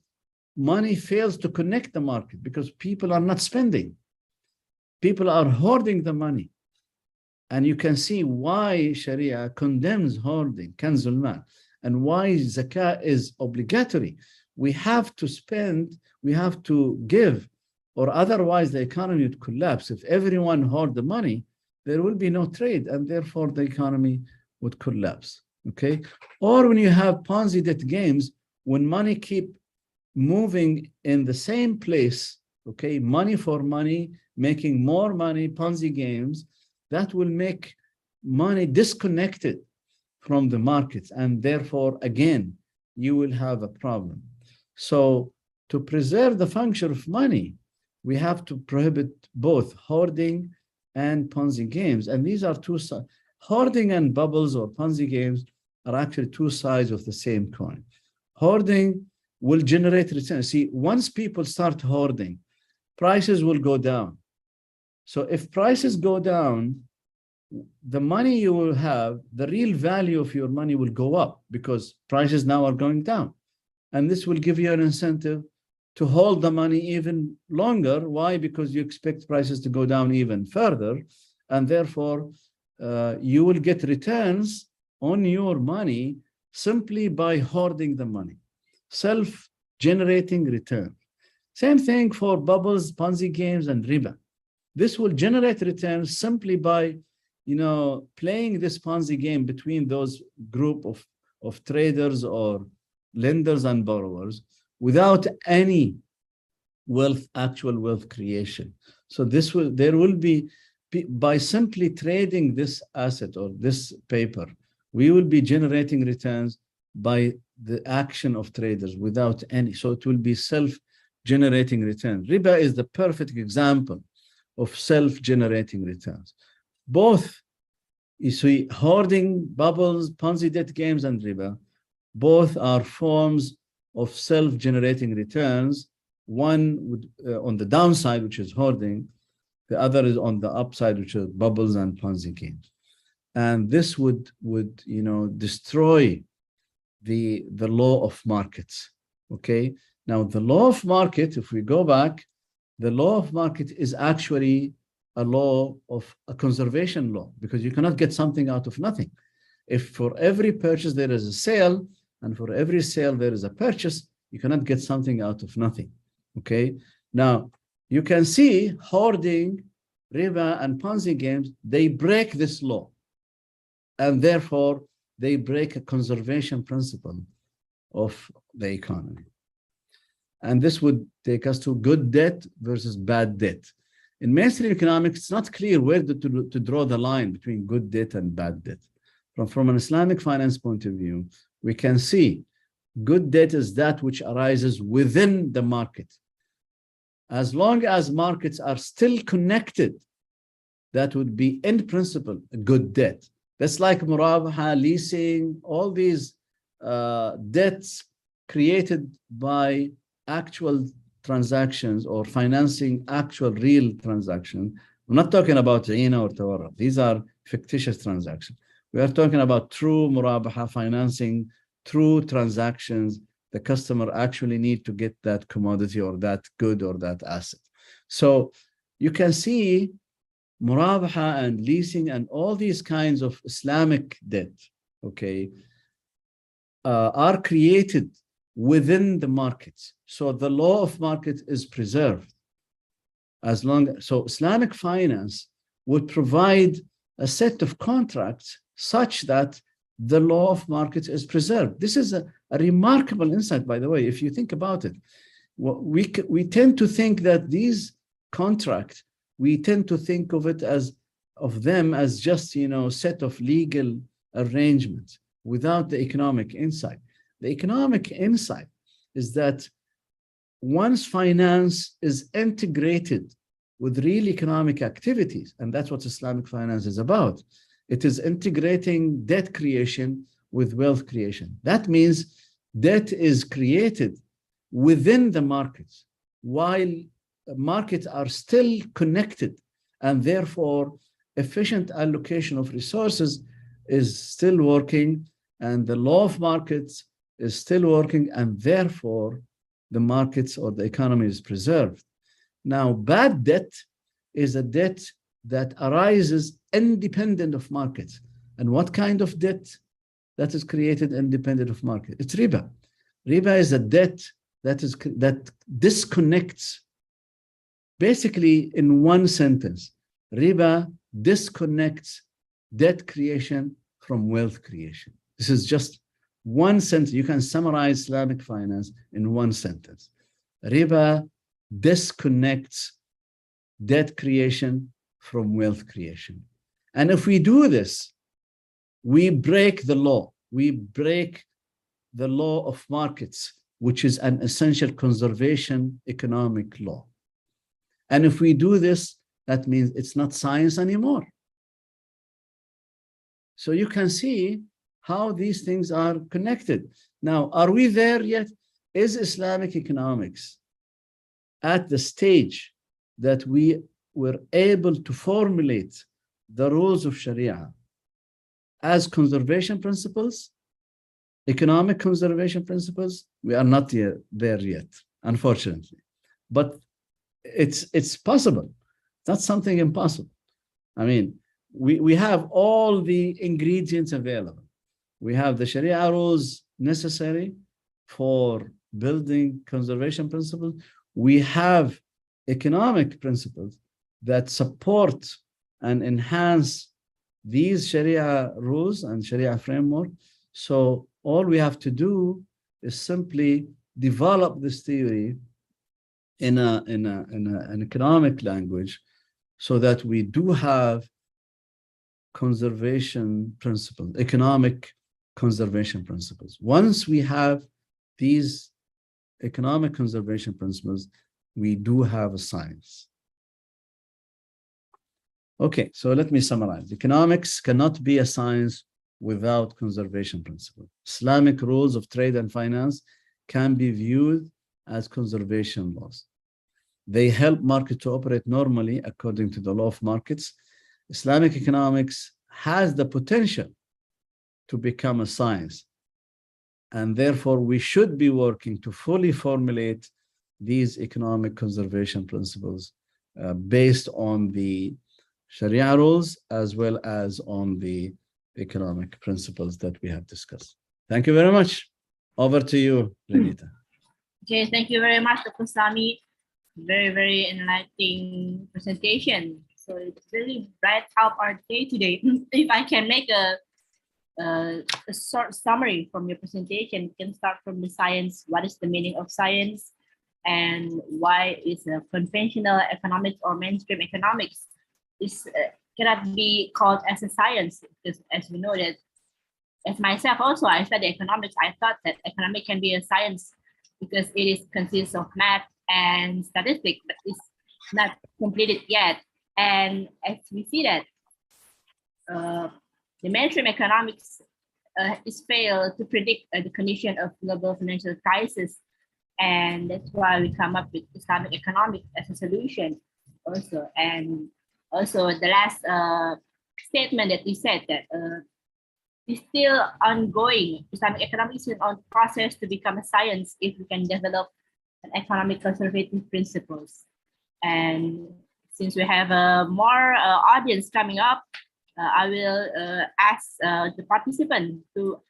money fails to connect the market because people are not spending. People are hoarding the money. And you can see why Sharia condemns hoarding, kanzul mal, and why zakah is obligatory. We have to spend, we have to give, or otherwise the economy would collapse. If everyone hoard the money, there will be no trade, and therefore the economy would collapse, okay? Or when you have Ponzi debt games, when money keep moving in the same place, okay, money for money, making more money, Ponzi games, that will make money disconnected from the markets. And therefore, again, you will have a problem. So to preserve the function of money, we have to prohibit both hoarding and Ponzi games. And these are two sides. Hoarding and bubbles or Ponzi games are actually two sides of the same coin. Hoarding will generate returns. See, once people start hoarding, prices will go down. So if prices go down, the money you will have, the real value of your money will go up because prices now are going down. And this will give you an incentive to hold the money even longer. Why? Because you expect prices to go down even further. And therefore, you will get returns on your money simply by hoarding the money. Self-generating return. Same thing for bubbles, Ponzi games, and riba. This will generate returns simply by, playing this Ponzi game between those group of traders or lenders and borrowers without any actual wealth creation. So there will be, by simply trading this asset or this paper, we will be generating returns by the action of traders without any, so it will be self-generating returns. Riba is the perfect example of self-generating returns. Both, you see, hoarding, bubbles, Ponzi debt games, and riba, both are forms of self-generating returns. One would, on the downside, which is hoarding, the other is on the upside, which is bubbles and Ponzi games. And this would destroy the law of markets, okay? Now, the law of market, if we go back, the law of market is actually a law of a conservation law, because you cannot get something out of nothing. If for every purchase there is a sale, and for every sale there is a purchase, you cannot get something out of nothing, okay? Now, you can see hoarding, riba, and Ponzi games, they break this law. And therefore, they break a conservation principle. of the economy. And this would take us to good debt versus bad debt. In mainstream economics, it's not clear where to draw the line between good debt and bad debt. From an Islamic finance point of view, we can see good debt is that which arises within the market. As long as markets are still connected, that would be, in principle, a good debt. That's like murabaha, leasing, all these debts created by actual transactions or financing actual real transactions. I'm not talking about Ina or Tawarra. These are fictitious transactions. We are talking about true murabaha, financing, true transactions. The customer actually need to get that commodity or that good or that asset. So you can see murabaha and leasing and all these kinds of Islamic debt, okay, are created within the markets. So the law of market is preserved. So Islamic finance would provide a set of contracts such that the law of markets is preserved. This is a remarkable insight, by the way, if you think about it. We tend to think that these contracts, we tend to think of them as just, set of legal arrangements without the economic insight. The economic insight is that once finance is integrated with real economic activities, and that's what Islamic finance is about, it is integrating debt creation with wealth creation. That means debt is created within the markets while markets are still connected, and therefore efficient allocation of resources is still working, and the law of markets is still working, and therefore the markets or the economy is preserved. Now, bad debt is a debt that arises independent of markets. And what kind of debt that is created independent of market? It's riba. Riba is a debt that disconnects. Basically, in one sentence, riba disconnects debt creation from wealth creation. This is just one sentence. You can summarize Islamic finance in one sentence. Riba disconnects debt creation from wealth creation. And if we do this, we break the law. We break the law of markets, which is an essential conservation economic law. And if we do this, that means it's not science anymore. So you can see how these things are connected. Now, are we there yet? Is Islamic economics at the stage that we were able to formulate the rules of Sharia as conservation principles, economic conservation principles? We are not yet there yet, unfortunately. But it's possible. It's not something impossible. I mean, we have all the ingredients available. We have the Sharia rules necessary for building conservation principles. We have economic principles that support and enhance these Sharia rules and Sharia framework. So all we have to do is simply develop this theory in an economic language so that we do have conservation principles, economic conservation principles. Once we have these economic conservation principles, we do have a science. Okay, so let me summarize. Economics cannot be a science without conservation principles. Islamic rules of trade and finance can be viewed as conservation laws. They help market to operate normally according to the law of markets. Islamic economics has the potential to become a science, and therefore we should be working to fully formulate these economic conservation principles based on the Sharia rules as well as on the economic principles that we have discussed. Thank you very much. Over to you, Renita. Okay, thank you very much, Dr. Sami. Very, very enlightening presentation. So it really bright up our day today. If I can make a a short summary from your presentation. You can start from the science. What is the meaning of science? And why is conventional economics or mainstream economics cannot be called as a science? Because as we know that, as myself also, I study economics. I thought that economics can be a science because it is consists of math and statistics, but it's not completed yet. And as we see that the mainstream economics is failed to predict the condition of global financial crisis, and that's why we come up with Islamic economics as a solution also. And also the last statement that you said that is still ongoing. Islamic economics is on process to become a science if we can develop an economic conservative principles. And since we have more audience coming up, I will ask the participant to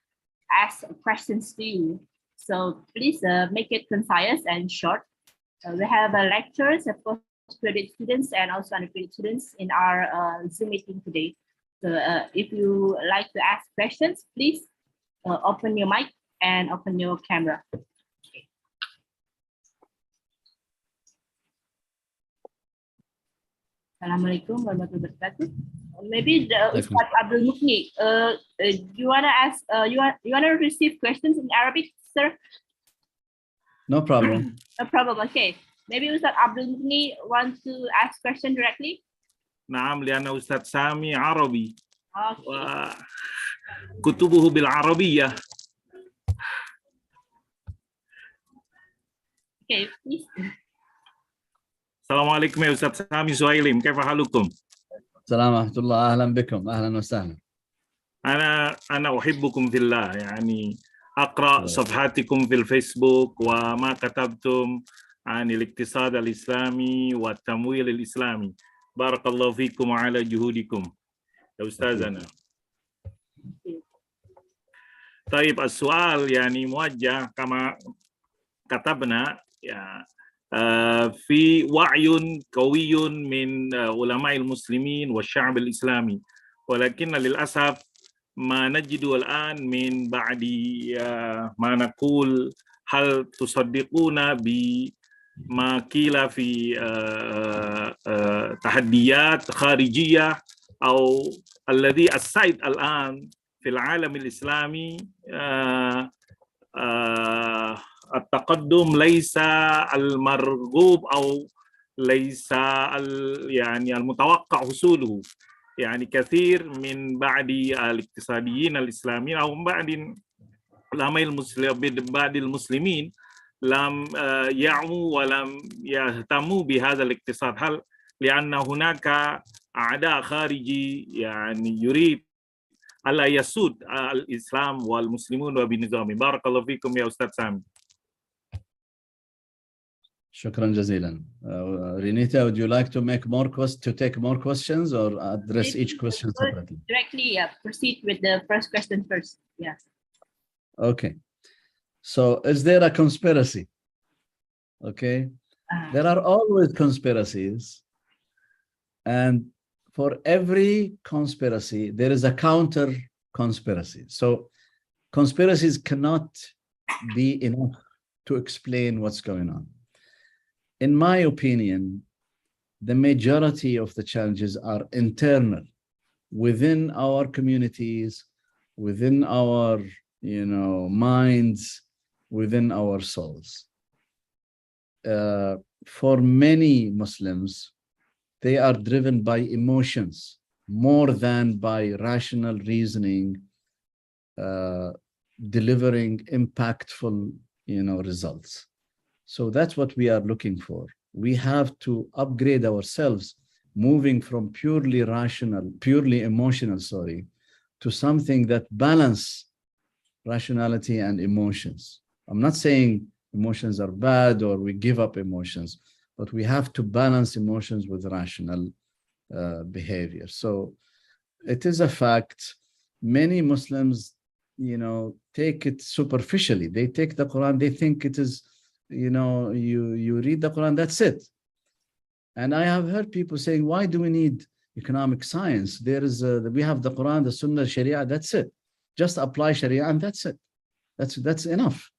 ask questions to you. So please make it concise and short. We have lecturers, of course, postgraduate students and also undergraduate students in our Zoom meeting today. So if you like to ask questions, please open your mic and open your camera. Okay. Assalamualaikum warahmatullahi wabarakatuh. Maybe Ustaz Abdul Mukni, you wanna ask? You wanna receive questions in Arabic, sir? No problem. No problem. Okay. Maybe Ustaz Abdul Mukni wants to ask question directly. نعم لأن أستاذ سامي عربي Okay. وكتبه بالعربية. Okay, please. السلام عليكم يا أستاذ سامي سويلم، كيف حالكم؟ السلام ورحمة الله، أهلا بكم، أهلا وسهلا. أنا أحبكم في الله، يعني أقرأ صفحاتكم في الفيسبوك وما كتبتم عن الاقتصاد الإسلامي والتمويل الإسلامي. بارك الله فيكم وعلى جهودكم يا أستاذنا. طيب السؤال يعني موجه كما كتبنا في وعي قوي من علماء المسلمين والشعب الإسلامي، ولكن للأسف ما نجد الآن من بعد ما نقول هل تصدقون بما قيل في تحديات خارجية أو الذي السائد الآن في العالم الإسلامي التقدم ليس المرغوب أو ليس يعني المتوقع حصوله. يعني كثير من بعض الاقتصاديين الإسلاميين أو بعض المسلمين لم يعموا ولم يهتموا بهذا الاقتصاد. هل لأن هناك أعداء خارجي يعني يريد ألا يسود الإسلام والمسلمون وبنظامه؟ بارك الله فيكم يا أستاذ سامي. شكرا جزيلا. Renita, would you like to take more questions or address each question separately? Directly, proceed with the first question first. Yeah. Okay. So, is there a conspiracy? Okay. There are always conspiracies, and for every conspiracy, there is a counter conspiracy. So, conspiracies cannot be enough to explain what's going on. In my opinion, the majority of the challenges are internal, within our communities, within our, minds, within our souls. For many Muslims, they are driven by emotions more than by rational reasoning, delivering impactful, results. So that's what we are looking for. We have to upgrade ourselves, moving from purely emotional, to something that balance rationality and emotions. I'm not saying emotions are bad or we give up emotions, but we have to balance emotions with rational behavior. So it is a fact. Many Muslims, take it superficially. They take the Quran, they think it is, you read the Quran, that's it. And I have heard people saying, why do we need economic science? We have the Quran, the Sunnah, Sharia, that's it. just apply Sharia and that's it. That's enough.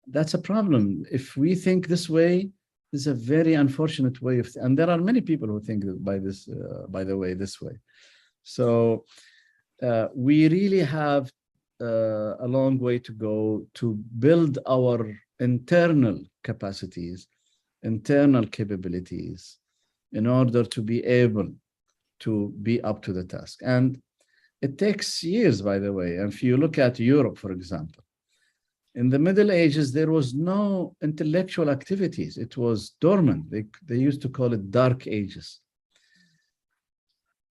That's a problem. If we think this way, this is a very unfortunate way of, and there are many people who think by the way, this way. So we really have a long way to go to build our internal capacities, internal capabilities, in order to be able to be up to the task. And it takes years, by the way. If you look at Europe, for example, in the Middle Ages, there was no intellectual activities. It was dormant. They used to call it Dark Ages.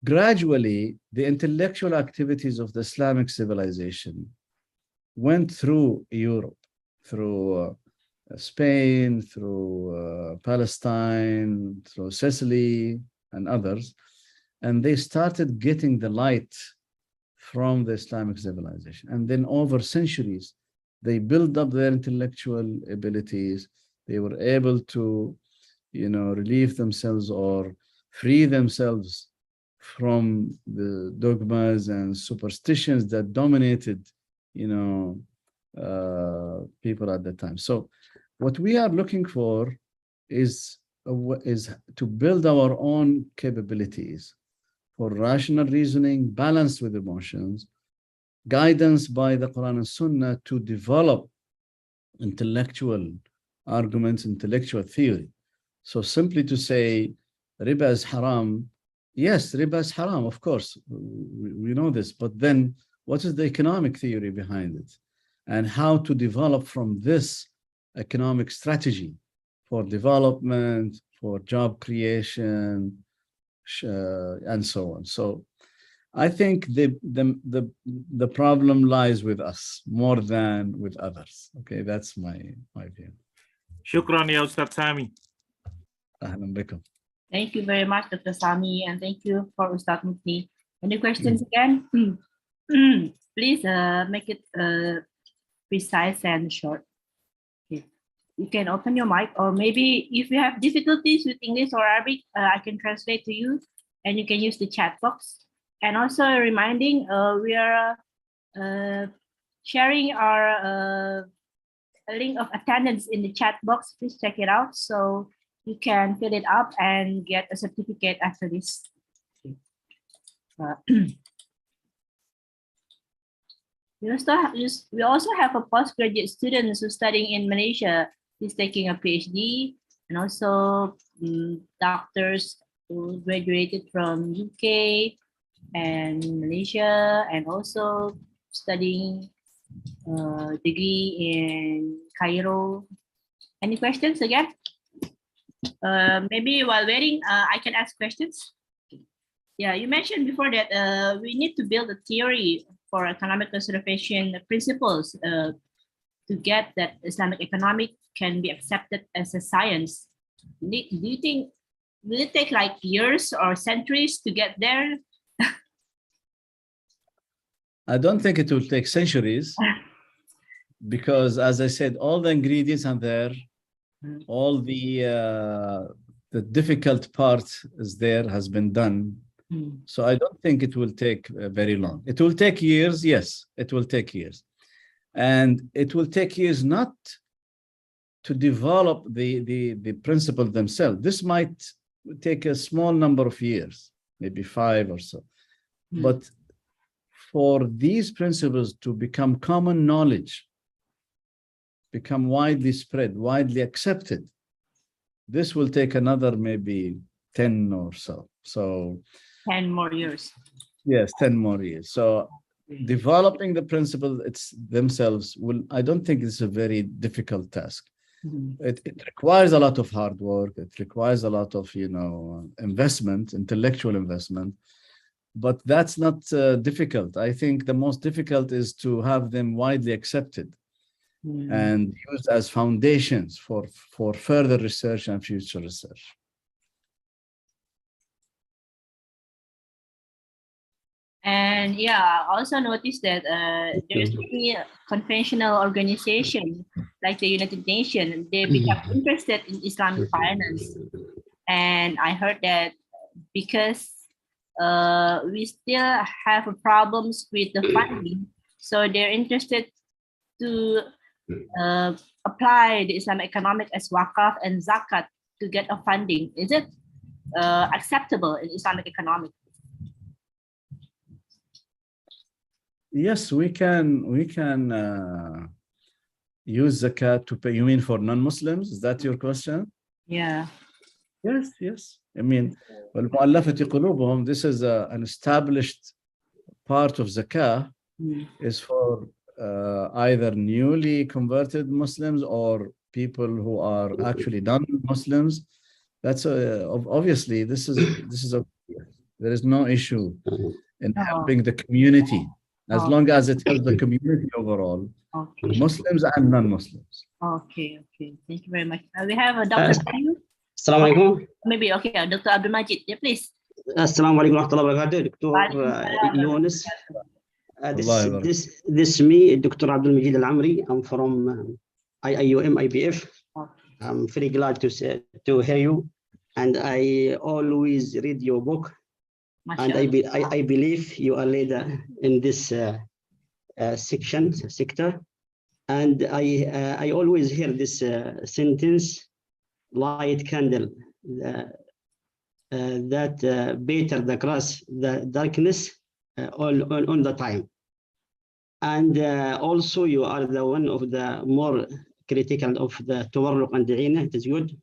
Gradually, the intellectual activities of the Islamic civilization went through Europe, through Spain, through Palestine, through Sicily and others, and they started getting the light from the Islamic civilization. And then over centuries, they built up their intellectual abilities. They were able to, relieve themselves or free themselves from the dogmas and superstitions that dominated, people at the time. So what we are looking for is to build our own capabilities for rational reasoning, balanced with emotions, guidance by the Quran and Sunnah to develop intellectual arguments, intellectual theory. So simply to say riba is haram, yes, riba is haram, of course, we know this, but then what is the economic theory behind it? And how to develop from this economic strategy for development, for job creation, and so on. So I think the problem lies with us more than with others. Okay, that's my view. Shukran ya Ustaz Sami. Ahlan bikum. Thank you very much, Dr. Sami, and thank you for Ustaz Mufti. Any questions again? Please make it precise and short. Okay. You can open your mic, or maybe if you have difficulties with English or Arabic, I can translate to you, and you can use the chat box. And also reminding, we are sharing our link of attendance in the chat box. Please check it out so you can fill it up and get a certificate after this. We also have a postgraduate student who's studying in Malaysia. He's taking a PhD, and also doctors who graduated from UK and Malaysia, and also studying degree in Cairo. Any questions again? Maybe while waiting, I can ask questions. Yeah, you mentioned before that we need to build a theory for economic conservation principles to get that Islamic economics can be accepted as a science. Do you think, will it take like years or centuries to get there? I don't think it will take centuries because, as I said, all the ingredients are there. All the difficult part is there, has been done. So I don't think it will take very long. It will take years, yes, it will take years. And it will take years not to develop the principles themselves. This might take a small number of years, maybe 5 or so. But for these principles to become common knowledge, become widely spread, widely accepted, this will take another maybe 10 or so. So 10 more years. Yes, 10 more years. So developing the principles themselves I don't think it's a very difficult task. It requires a lot of hard work. It requires a lot of, investment, intellectual investment, but that's not difficult. I think the most difficult is to have them widely accepted and used as foundations for further research and future research. And yeah, I also noticed that there's many conventional organizations like the United Nations, they become interested in Islamic finance. And I heard that because we still have problems with the funding. So they're interested to apply the Islamic economic as wakaf and zakat to get a funding. Is it acceptable in Islamic economics? Yes, we can use zakat to pay. You mean for non-Muslims? Is that your question? Yeah. Yes. I mean, وَالْمُؤَلَّفَةِ قُلُوبُهُم, this is an established part of zakah, is for either newly converted Muslims or people who are actually non-Muslims. That's obviously this is a, there is no issue in helping the community as long as it helps the community overall, Muslims and non-Muslims. Okay. Thank you very much. We have a Dr. Assalamu alaikum. Maybe okay, Dr. Abdul Majid. Yeah, please. Assalamu alaikum wa rahmatullahi wa barakatuh. Dr. Yunus. This is me, Dr. Abdul Majid Al-Amri. I'm from IIUM IBF. I'm very glad to hear you, and I always read your book. And I believe you are leader in this sector. And I always hear this sentence, light candle, that better the cross the darkness on the time. And also you are the one of the more critical of the tawarruq and da'ina. It is good.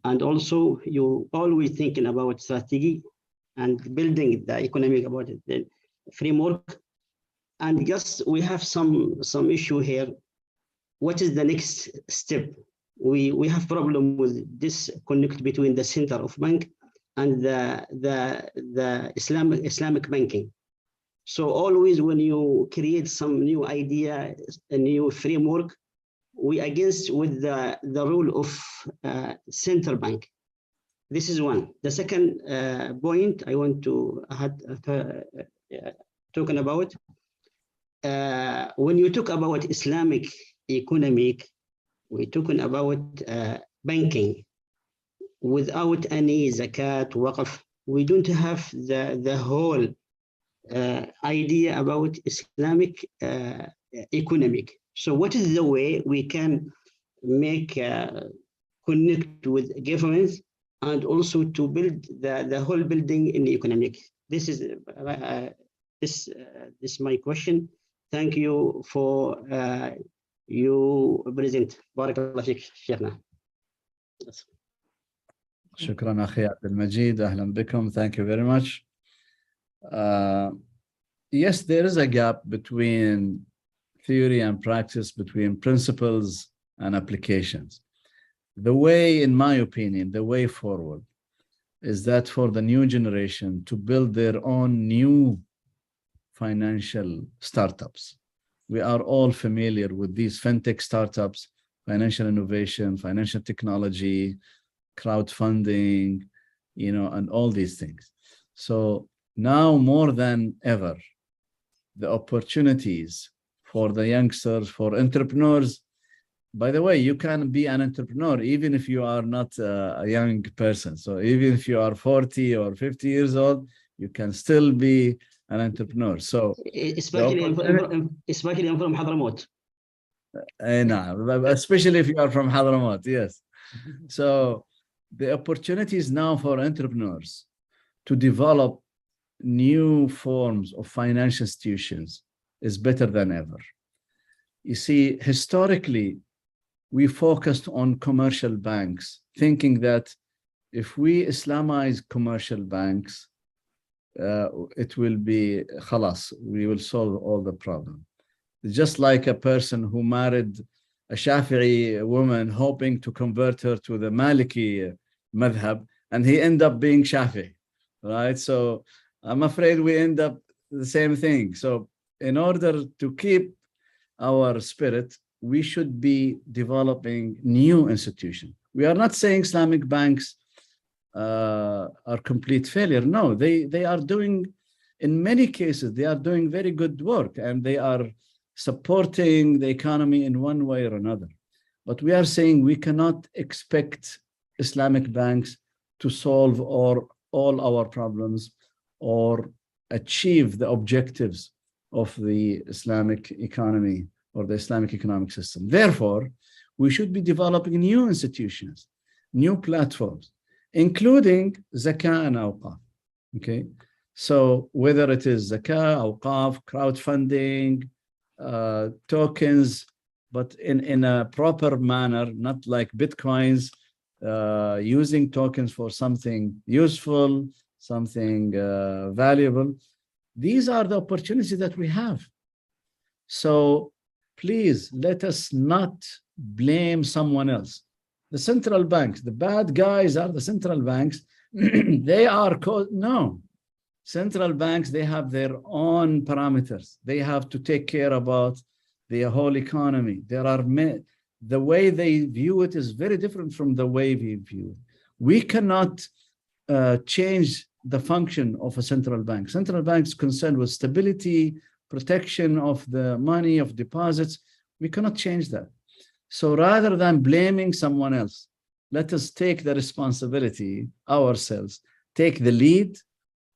And also you always thinking about strategy and building the economic about it, the framework. And just we have some issue here. What is the next step? We have problem with this connect between the center of bank and the Islamic banking. So always when you create some new idea, a new framework, we against with the rule of central bank. This is one. The second point I want to talking about, when you talk about Islamic economic, we're talking about banking. Without any zakat, waqf, we don't have the whole idea about Islamic economic. So what is the way we can make connect with governments and also to build the whole building in the economic? This is this my question. Thank you for you present. Barakallah fik, Sheikhna. شكرا أخي عبد المجيد. أهلا بكم. Thank you very much. Yes, there is a gap between theory and practice, between principles and applications. The way, in my opinion, the way forward is that for the new generation to build their own new financial startups. We are all familiar with these fintech startups, financial innovation, financial technology, crowdfunding, and all these things. So now more than ever, the opportunities for the youngsters, for entrepreneurs. By the way, you can be an entrepreneur even if you are not a young person. So even if you are 40 or 50 years old, you can still be an entrepreneur. So especially I'm from Hadramaut. Especially if you are from Hadramaut, yes. So the opportunities now for entrepreneurs to develop new forms of financial institutions is better than ever. You see, historically, we focused on commercial banks, thinking that if we Islamize commercial banks, it will be khalas, we will solve all the problem. Just like a person who married a Shafi'i woman hoping to convert her to the Maliki madhab, and he ended up being Shafi'i, right? So I'm afraid we end up the same thing. So in order to keep our spirit, we should be developing new institutions. We are not saying Islamic banks are complete failure. No, they are doing, in many cases, they are doing very good work and they are supporting the economy in one way or another. But we are saying we cannot expect Islamic banks to solve all our problems or achieve the objectives of the Islamic economy or the Islamic economic system. Therefore, we should be developing new institutions, new platforms, including zakah and awqaf. Okay, so whether it is zakah, awqaf, crowdfunding, tokens, but in a proper manner, not like bitcoins, using tokens for something useful, something valuable. These are the opportunities that we have. So please let us not blame someone else. The central banks, the bad guys are the central banks. They are no. Central banks, they have their own parameters. They have to take care about the whole economy. There are the way they view it is very different from the way we view it. We cannot change the function of a central bank. Central banks concerned with stability, protection of the money, of deposits. We cannot change that. So rather than blaming someone else, let us take the responsibility ourselves, take the lead,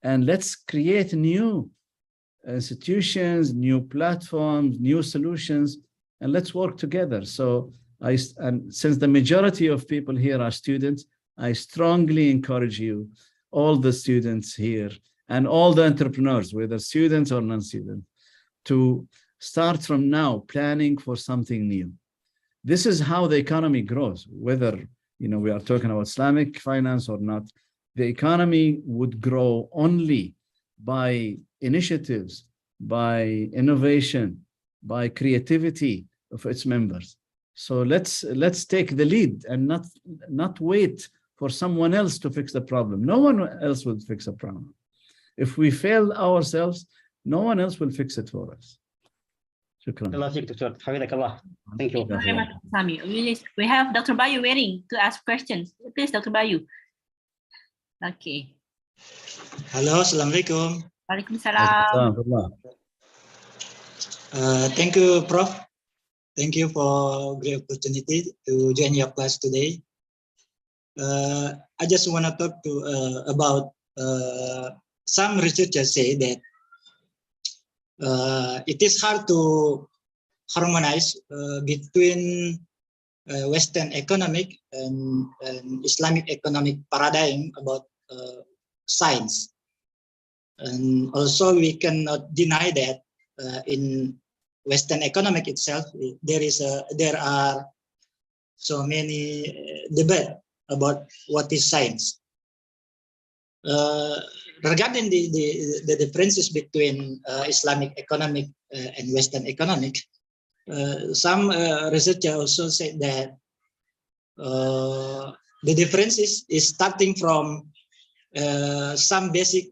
and let's create new institutions, new platforms, new solutions, and let's work together. So and since the majority of people here are students, I strongly encourage you, all the students here, and all the entrepreneurs, whether students or non-students, to start from now planning for something new. This is how the economy grows, whether we are talking about Islamic finance or not. The economy would grow only by initiatives, by innovation, by creativity of its members. So let's take the lead and not wait for someone else to fix the problem. No one else will fix a problem. If we fail ourselves, no one else will fix it for us. Shukran. Thank you. Very much, Sami. We have Dr. Bayu waiting to ask questions. Please, Dr. Bayu. Okay. Hello, Assalamualaikum. Waalaikumsalam. Thank you, Prof. Thank you for great opportunity to join your class today. I just want to talk about some researchers say that it is hard to harmonize between Western economic and Islamic economic paradigm about science. And also we cannot deny that in Western economic itself, there are so many debate about what is science. Regarding the differences between Islamic economic and Western economic, some researchers also said that the differences is starting from some basic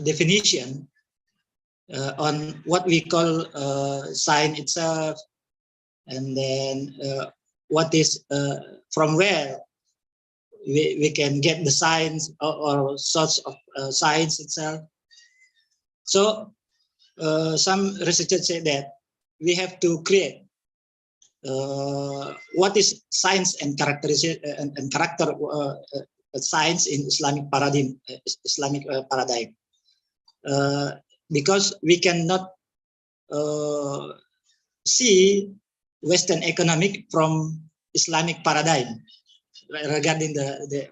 definition on what we call science itself, and then what is from where we can get the science or source of science itself. So some researchers say that we have to create what is science and characteristic and character science in Islamic paradigm, because we cannot see Western economic from Islamic paradigm regarding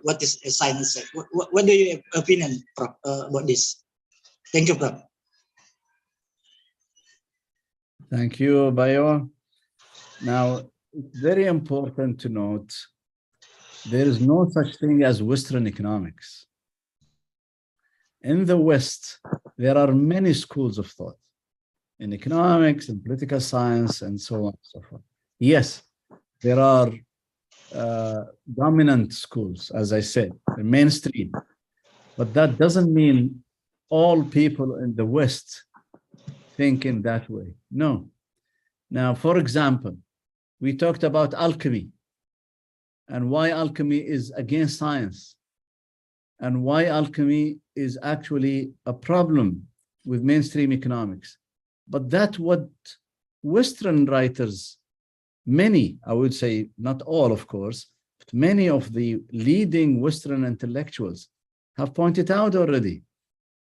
what is science. What do you opinion, Prof, about this? Thank you, Prof. Thank you, Bayo. Now, it's very important to note there is no such thing as Western economics. In the West, there are many schools of thought in economics and political science and so on and so forth. Yes, there are dominant schools, as I said, the mainstream, but that doesn't mean all people in the West think in that way. No. Now, for example, we talked about alchemy and why alchemy is against science and why alchemy is actually a problem with mainstream economics. But that's what Western writers, many, I would say, not all, of course, but many of the leading Western intellectuals have pointed out already.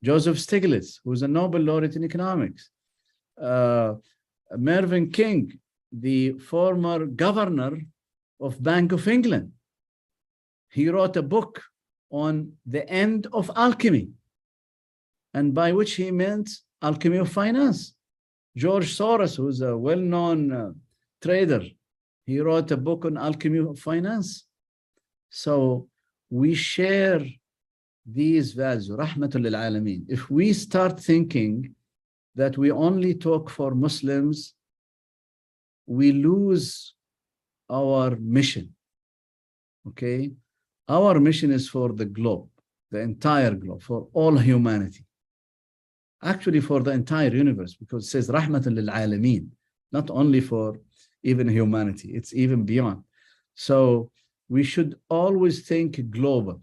Joseph Stiglitz, who's a Nobel laureate in economics. Mervyn King, the former governor of Bank of England. He wrote a book on the end of alchemy, and by which he meant alchemy of finance. George Soros, who's a well-known trader, he wrote a book on alchemy of finance. So we share these values, rahmatul lil alameen. If we start thinking that we only talk for Muslims, we lose our mission, okay? Our mission is for the globe, the entire globe, for all humanity. Actually for the entire universe, because it says rahmatan lil alameen, not only for even humanity, it's even beyond. So we should always think global.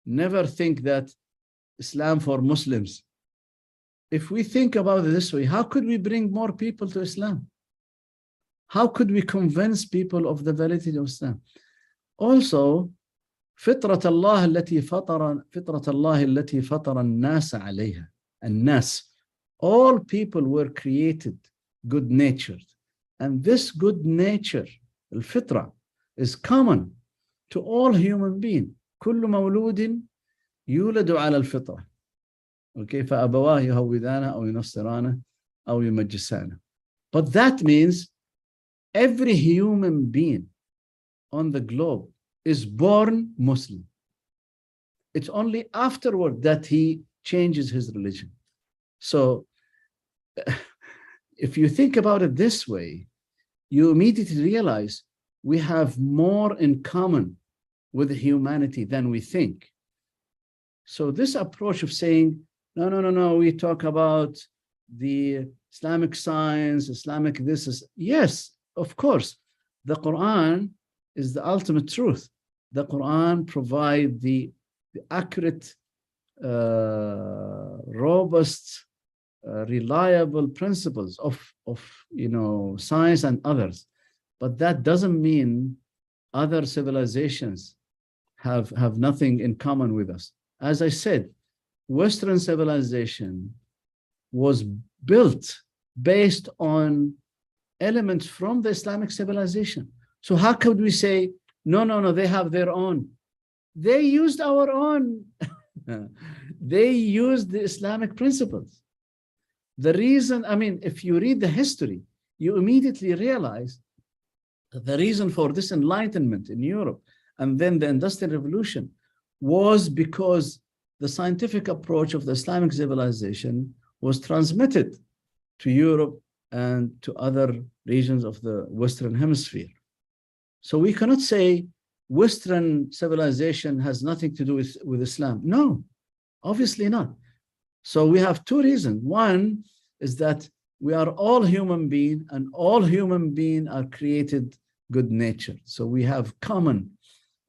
Never think that Islam for Muslims. If we think about it this way, how could we bring more people to Islam? How could we convince people of the validity of Islam? Also, فطرة الله التي فطر الناس عليها. الناس, all people were created good-natured, and this good nature, الفطرة, is common to all human beings. كل مولود يولد على الفطرة. Okay, فأبواه يهودانه أو ينصرانه أو يمجسانه. But that means every human being on the globe is born Muslim. It's only afterward that he changes his religion. So if you think about it this way, you immediately realize we have more in common with humanity than we think. So this approach of saying, no, we talk about the Islamic science, Islamic this is, yes, of course, the Quran is the ultimate truth. The Quran provides the accurate, robust, reliable principles of science and others. But that doesn't mean other civilizations have nothing in common with us. As I said, Western civilization was built based on elements from the Islamic civilization. So how could we say, no, they have their own? They used our own. They used the Islamic principles. The reason, if you read the history, you immediately realize that the reason for this enlightenment in Europe and then the Industrial Revolution was because the scientific approach of the Islamic civilization was transmitted to Europe and to other regions of the Western Hemisphere. So we cannot say Western civilization has nothing to do with Islam. No, obviously not. So we have two reasons. One is that we are all human beings, and all human beings are created good nature. So we have common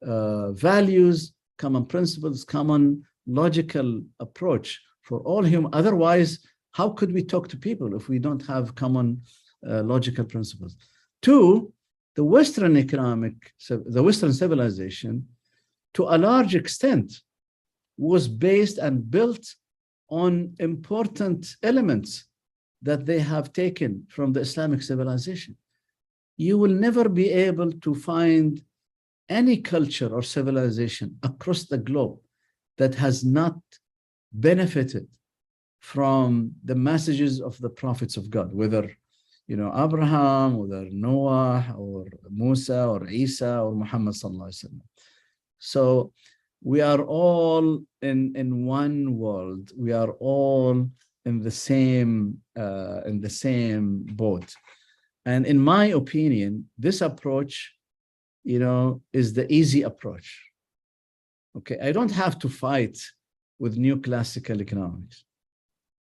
values, common principles, common logical approach for all human. Otherwise, how could we talk to people if we don't have common logical principles? Two, the Western civilization, to a large extent, was based and built on important elements that they have taken from the Islamic civilization. You will never be able to find any culture or civilization across the globe that has not benefited from the messages of the prophets of God, whether Abraham, whether Noah, or Musa, or Isa, or Muhammad sallallahu alaihi wasallam. So we are all in one world. We are all in the same boat. And in my opinion, this approach, is the easy approach. Okay, I don't have to fight with new classical economics.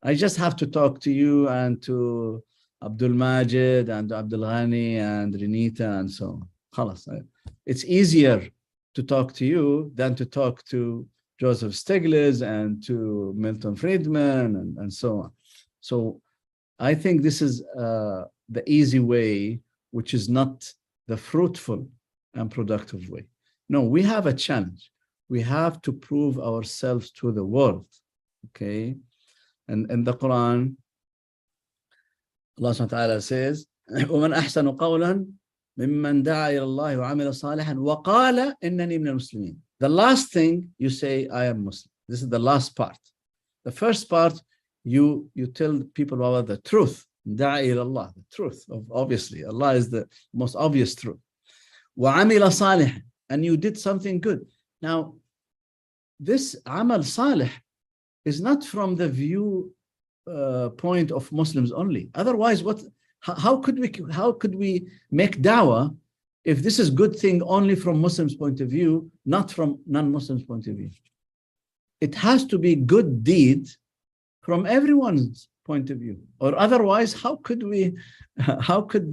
I just have to talk to you and to Abdul Majid and Abdul Ghani and Renita and so on. Khalas. It's easier to talk to you than to talk to Joseph Stiglitz and to Milton Friedman and so on. So I think this is the easy way, which is not the fruitful and productive way. No, we have a challenge. We have to prove ourselves to the world Okay. And in the Quran, Allah subhanahu wa ta'ala says, وَمَنْ أَحْسَنُ قَوْلًا مِمَّنْ دَعَى إِلَى اللَّهِ وَعَمِلَ صَالِحًا وَقَالَ إِنَّنِي مِنَ الْمُسْلِمِينَ. The last thing you say, I am Muslim. This is the last part. The first part, you tell people about the truth. دَعَى إِلَى اللَّهِ, the truth. Obviously, Allah is the most obvious truth. وَعَمِلَ صَالِحًا, and you did something good. Now, this amal salih is not from the view point of Muslims only. Otherwise, how could we make da'wah if this is good thing only from Muslims' point of view, not from non-Muslims' point of view? It has to be good deed from everyone's point of view, or otherwise, how could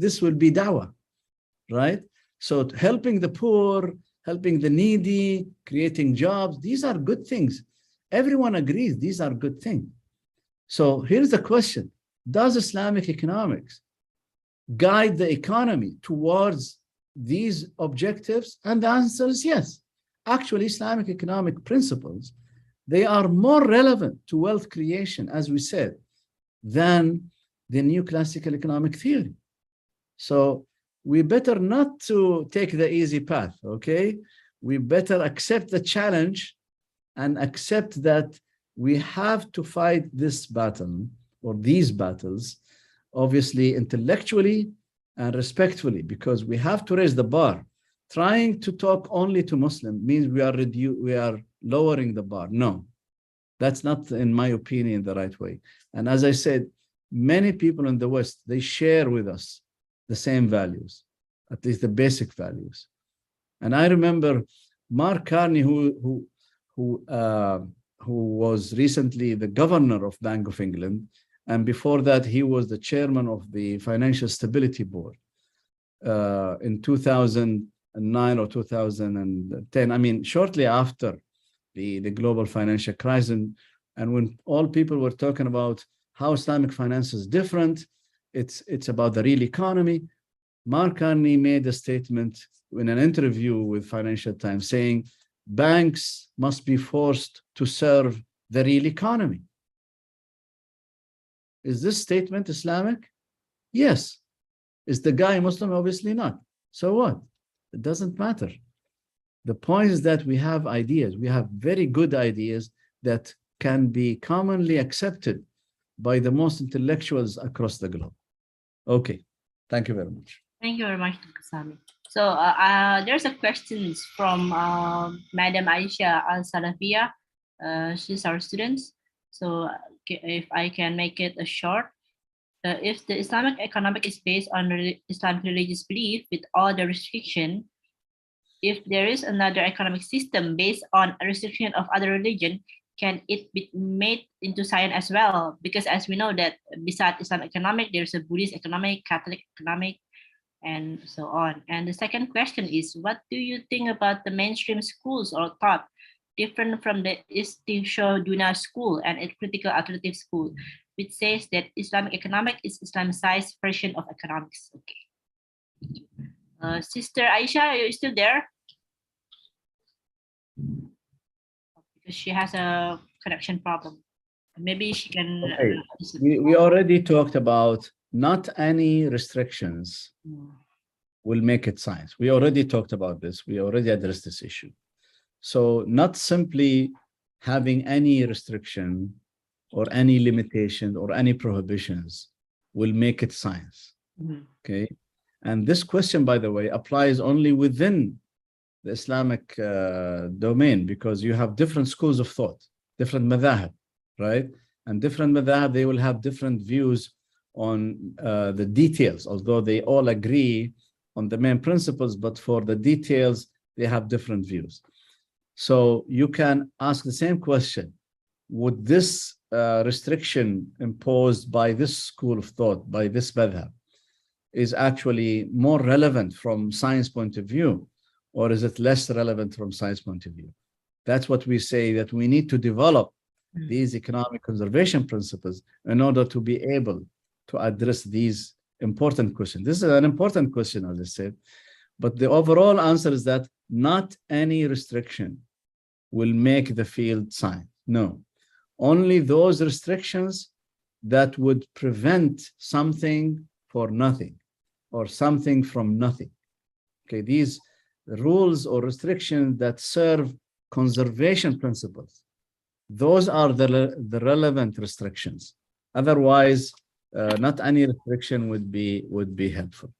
this will be da'wah, right? So helping the poor, helping the needy, creating jobs, these are good things. Everyone agrees these are good things. So here's the question: does Islamic economics guide the economy towards these objectives? And the answer is yes. Actually, Islamic economic principles, they are more relevant to wealth creation, as we said, than the new classical economic theory. So we better not to take the easy path, okay? We better accept the challenge and accept that we have to fight this battle or these battles, obviously intellectually and respectfully, because we have to raise the bar. Trying to talk only to Muslims means we are lowering the bar. No, that's not, in my opinion, the right way. And as I said, many people in the West, they share with us the same values, at least the basic values. And I remember Mark Carney, who was recently the governor of Bank of England, and before that he was the chairman of the Financial Stability Board in 2009 or 2010. I mean, shortly after the global financial crisis, and when all people were talking about how Islamic finance is different, it's about the real economy. Mark Carney made a statement in an interview with Financial Times saying, banks must be forced to serve the real economy. Is this statement Islamic? Yes. Is the guy Muslim? Obviously not. So what? It doesn't matter. The point is that we have ideas. We have very good ideas that can be commonly accepted by the most intellectuals across the globe. Okay. Thank you very much. Thank you very much, Dr. Sami. So there's a question from Madam Aisha Al-Salafia. She's our student. So if I can make it a short. If the Islamic economic is based on Islamic religious belief with all the restriction, if there is another economic system based on a restriction of other religion, can it be made into science as well? Because as we know that besides Islamic economic, there's a Buddhist economic, Catholic economic, and so on. And the second question is, what do you think about the mainstream schools or thought different from the Istihduna school and a critical alternative school, which says that Islamic economic is Islamicized version of economics? Okay. Sister Aisha, are you still there? Because she has a connection problem. Maybe she can. Okay. We already talked about not any restrictions will make it science. We already talked about this. We already addressed this issue. So not simply having any restriction or any limitation or any prohibitions will make it science. Okay. And this question, by the way, applies only within the Islamic domain, because you have different schools of thought, different madhahib, right? And different madhahib, they will have different views on the details, although they all agree on the main principles, but for the details, they have different views. So you can ask the same question: would this restriction imposed by this school of thought, by this madhab, is actually more relevant from science point of view, or is it less relevant from science point of view? That's what we say, that we need to develop these economic conservation principles in order to be able to address these important questions. This is an important question, as I said, but the overall answer is that not any restriction will make the field science. No. only those restrictions that would prevent something for nothing or something from nothing. Okay, these rules or restrictions that serve conservation principles, those are the relevant restrictions. Otherwise, not any restriction would be helpful.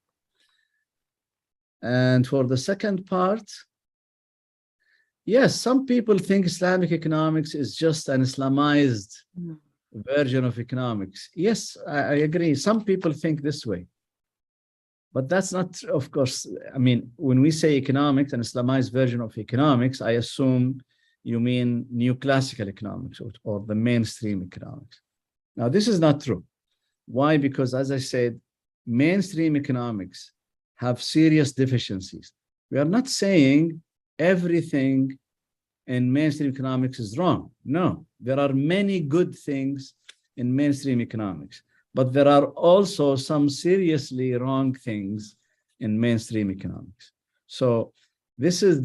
And for the second part, yes, some people think Islamic economics is just an Islamized version of economics. Yes, I agree. Some people think this way. But that's not, of course, I mean, when we say economics, an Islamized version of economics, I assume you mean new classical economics or the mainstream economics. Now, this is not true. Why? Because, as I said, mainstream economics have serious deficiencies. We are not saying everything in mainstream economics is wrong. No, there are many good things in mainstream economics, but there are also some seriously wrong things in mainstream economics. So this is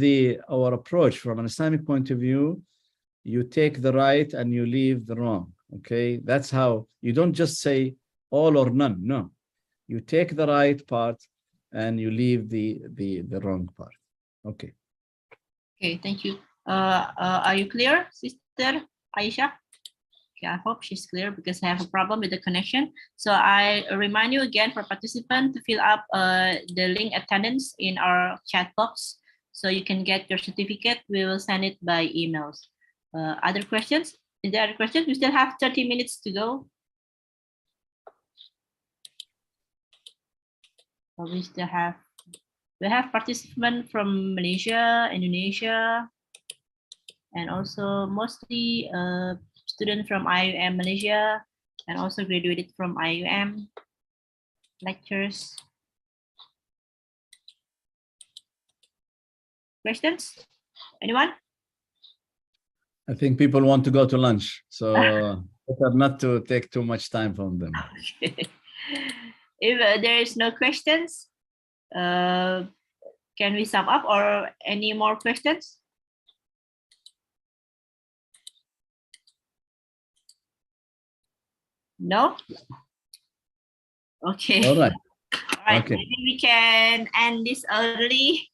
our approach from an Islamic point of view. You take the right and you leave the wrong. Okay, that's how you don't just say all or none. No, you take the right part and you leave the wrong part. Okay. Okay, thank you. Are you clear, Sister Aisha? Okay, I hope she's clear because I have a problem with the connection. So I remind you again for participants to fill up the link attendance in our chat box so you can get your certificate. We will send it by emails. Other questions? Is there other questions? We still have 30 minutes to go. So we have participants from Malaysia, Indonesia, and also mostly students from IUM Malaysia, and also graduated from IUM lectures. Questions? Anyone? I think people want to go to lunch, so better not to take too much time from them. Okay. If there is no questions, can we sum up or any more questions? No? Okay. All right. All right. Okay. Maybe we can end this early.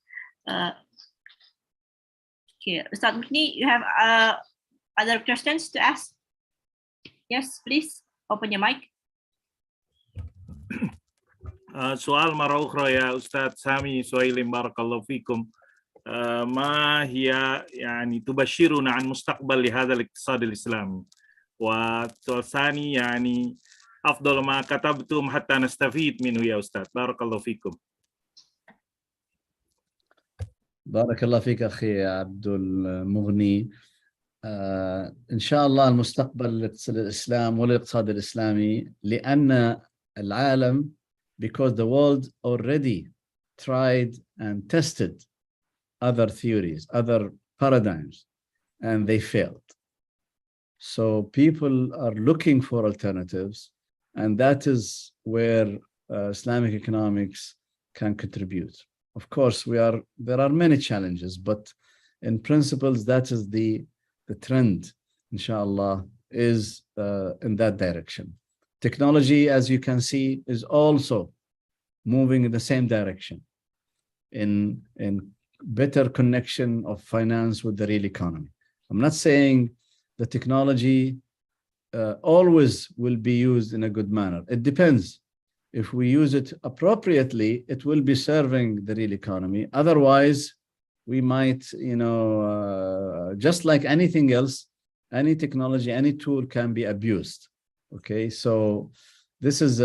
Okay, Ustaz Mukni, you have other questions to ask? Yes, please open your mic. سؤال مرة أخرى يا أستاذ سامي سويلم بارك الله فيكم. ما هي يعني تبشرنا عن مستقبل لهذا الاقتصاد الإسلامي؟ والسؤال الثاني يعني أفضل ما كتبتم حتى نستفيد منه يا أستاذ. بارك الله فيكم. بارك الله فيك أخي عبد المغني. إن شاء الله المستقبل للإسلام والاقتصاد الإسلامي، لأن العالم, because the world already tried and tested other theories, other paradigms, and they failed. So people are looking for alternatives, and that is where Islamic economics can contribute. Of course, there are many challenges, but in principles, that is the trend, inshallah, is in that direction. Technology, as you can see, is also moving in the same direction in better connection of finance with the real economy. I'm not saying the technology always will be used in a good manner. It depends. If we use it appropriately, it will be serving the real economy. Otherwise, we might, just like anything else, any technology, any tool can be abused. Okay, so this is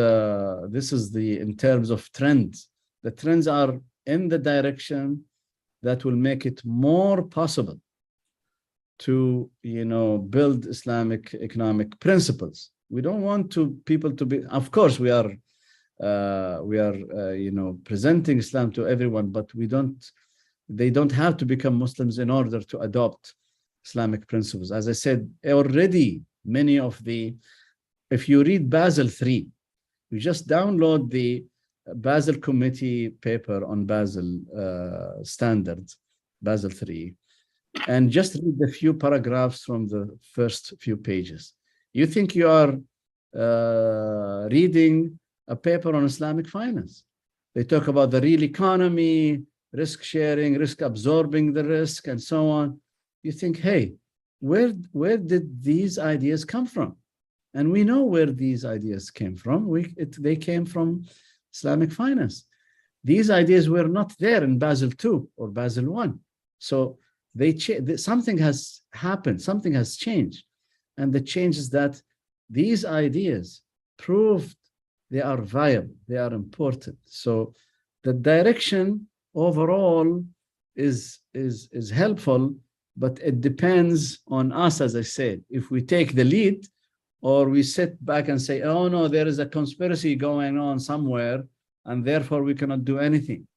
in terms of trends. The trends are in the direction that will make it more possible to, build Islamic economic principles. We don't want people to be. Of course, we are presenting Islam to everyone, but they don't have to become Muslims in order to adopt Islamic principles. As I said, already many of if you read Basel III, you just download the Basel Committee paper on Basel standards, Basel III. and just read the few paragraphs from the first few pages. You think you are reading a paper on Islamic finance. They talk about the real economy, risk sharing, risk absorbing the risk, and so on. You think, hey, where did these ideas come from? And we know where these ideas came from. They came from Islamic finance. These ideas were not there in Basel II or Basel I. So something has happened, something has changed. And the change is that these ideas proved they are viable, they are important. So the direction overall is helpful, but it depends on us, as I said. If we take the lead, or we sit back and say, oh no, there is a conspiracy going on somewhere, and therefore we cannot do anything.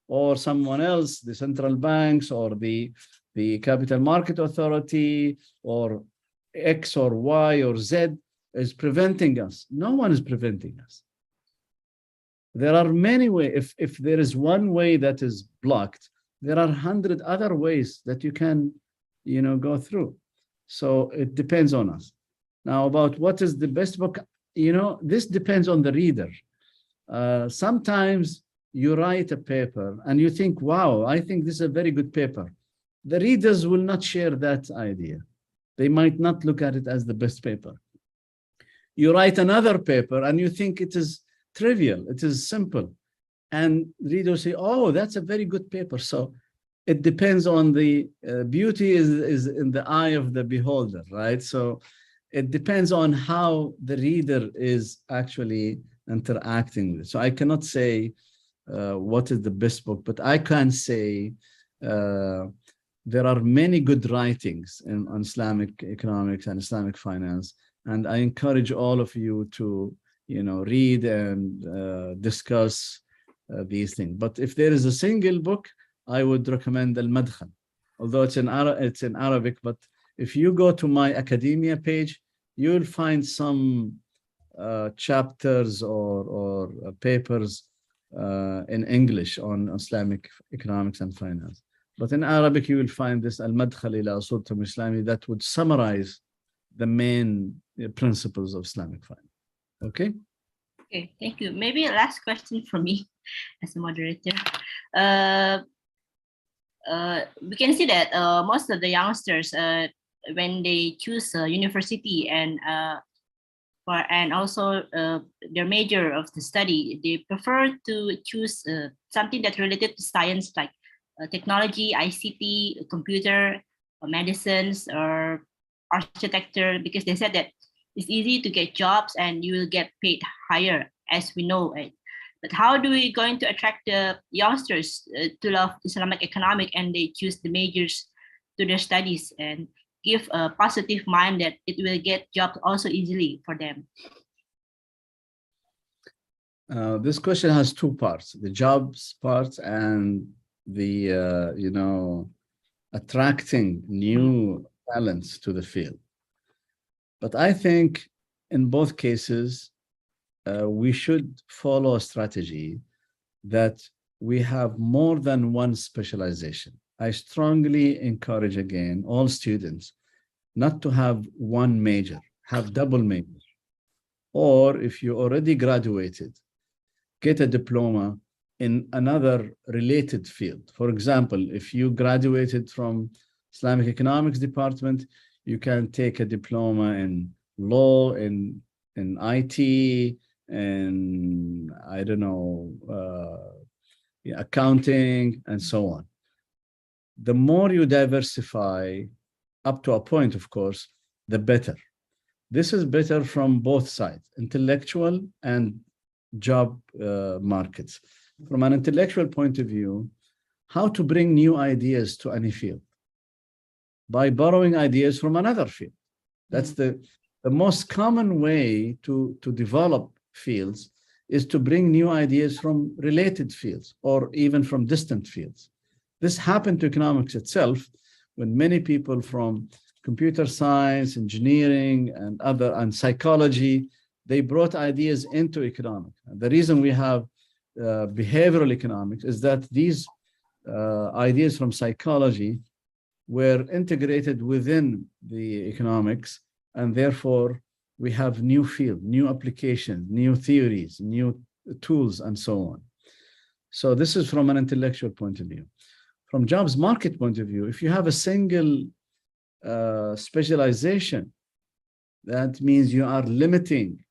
Or someone else, the central banks or the capital market authority or X or Y or Z is preventing us. No one is preventing us. There are many ways. If there is one way that is blocked, there are 100 other ways that you can, go through. So it depends on us. Now, about what is the best book, this depends on the reader. Sometimes you write a paper and you think, wow, I think this is a very good paper. The readers will not share that idea. They might not look at it as the best paper. You write another paper and you think it is trivial, it is simple. And readers say, oh, that's a very good paper. So it depends on the beauty is in the eye of the beholder, right? So it depends on how the reader is actually interacting with it. So I cannot say what is the best book, but I can say there are many good writings on Islamic economics and Islamic finance. And I encourage all of you to, read and discuss these things. But if there is a single book, I would recommend Al-Madkhal, although it's in Arabic. But if you go to my academia page, you'll find some chapters or papers in English on Islamic economics and finance. But in Arabic, you will find this Al-Madkhal ila Usul Islami that would summarize the main principles of Islamic finance. Okay? Okay, thank you. Maybe a last question from me as a moderator. We can see that most of the youngsters, when they choose a university and also their major of the study, they prefer to choose something that's related to science, like technology, ICT, computer, medicines, or architecture, because they said that it's easy to get jobs and you will get paid higher, as we know it. But how do we going to attract the youngsters to love Islamic economic and they choose the majors to their studies and give a positive mind that it will get jobs also easily for them? This question has two parts: the jobs part and the attracting new talents to the field. But I think in both cases, we should follow a strategy that we have more than one specialization. I strongly encourage, again, all students not to have one major, have double major. Or if you already graduated, get a diploma in another related field. For example, if you graduated from Islamic Economics department, you can take a diploma in law, in IT, and I don't know, accounting, and so on. The more you diversify, up to a point, of course, the better. This is better from both sides, intellectual and job markets. From an intellectual point of view, how to bring new ideas to any field? By borrowing ideas from another field. That's the most common way to develop fields, is to bring new ideas from related fields or even from distant fields. This happened to economics itself when many people from computer science, engineering, and psychology, they brought ideas into economics. The reason we have behavioral economics is that these ideas from psychology were integrated within the economics, and therefore we have new field, new applications, new theories, new tools, and so on. So this is from an intellectual point of view. From jobs market point of view, if you have a single specialization, that means you are limiting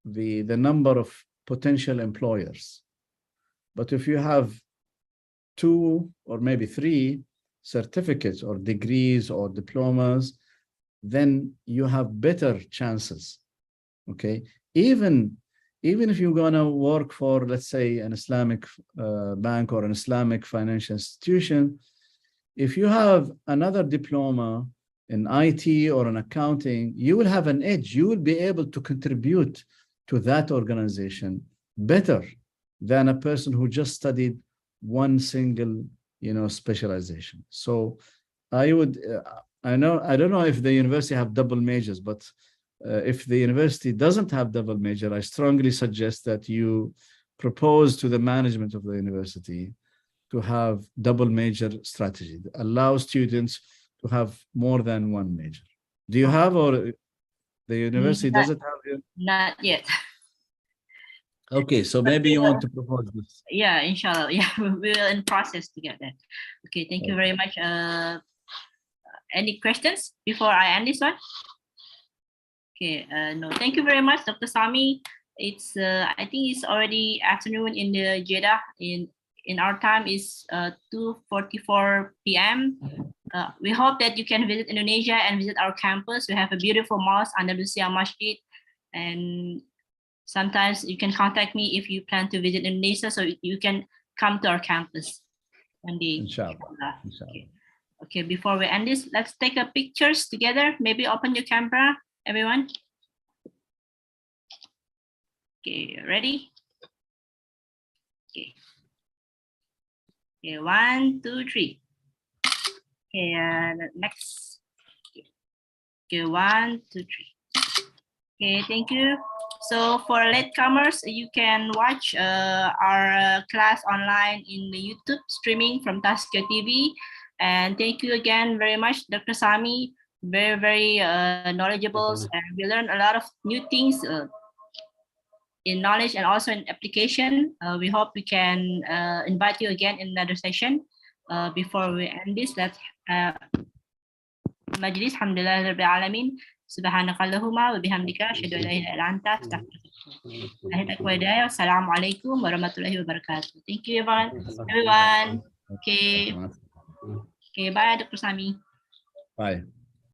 the number of potential employers. But if you have 2 or maybe 3 certificates or degrees or diplomas, then you have better chances. Okay, even if you're going to work for, let's say, an Islamic bank or an Islamic financial institution, if you have another diploma in IT or in accounting, you will have an edge. You will be able to contribute to that organization better than a person who just studied one single, specialization. So I would, I don't know if the university have double majors, but if the university doesn't have double major, I strongly suggest that you propose to the management of the university to have double major strategy, allow students to have more than one major. Do you have, or the university doesn't have? Not yet. Okay, so maybe you want to propose this. Yeah, inshallah. Yeah, we're in process to get that. Okay, thank you very much. Any questions before I end this one? Okay, no, thank you very much, Dr. Sami. It's I think it's already afternoon in the Jeddah. In our time is 2:44 p.m. We hope that you can visit Indonesia and visit our campus. We have a beautiful mosque, Andalusia Masjid, and sometimes you can contact me if you plan to visit Indonesia, so you can come to our campus one day. Inshallah. Inshallah. Okay, before we end this, let's take a pictures together. Maybe open your camera, everyone. Okay, ready? Okay. Okay, 1, 2, 3. Okay, next. Okay, 1, 2, 3. Okay, thank you. So for latecomers, you can watch our class online in the YouTube streaming from Tasker TV. And thank you again very much, Dr. Sami. Very, very knowledgeable. And we learned a lot of new things in knowledge and also in application. We hope we can invite you again in another session. Before we end this, let's Majlis. Alhamdulillah Rabbil Alamin. Subhanakallahumma wa bihamdika asyhadu an la ilaha illa anta astaghfiruka. Assalamualaikum warahmatullahi wabarakatuh. Thank you, everyone. Okay. Okay, bye, Dr. Sami. Bye.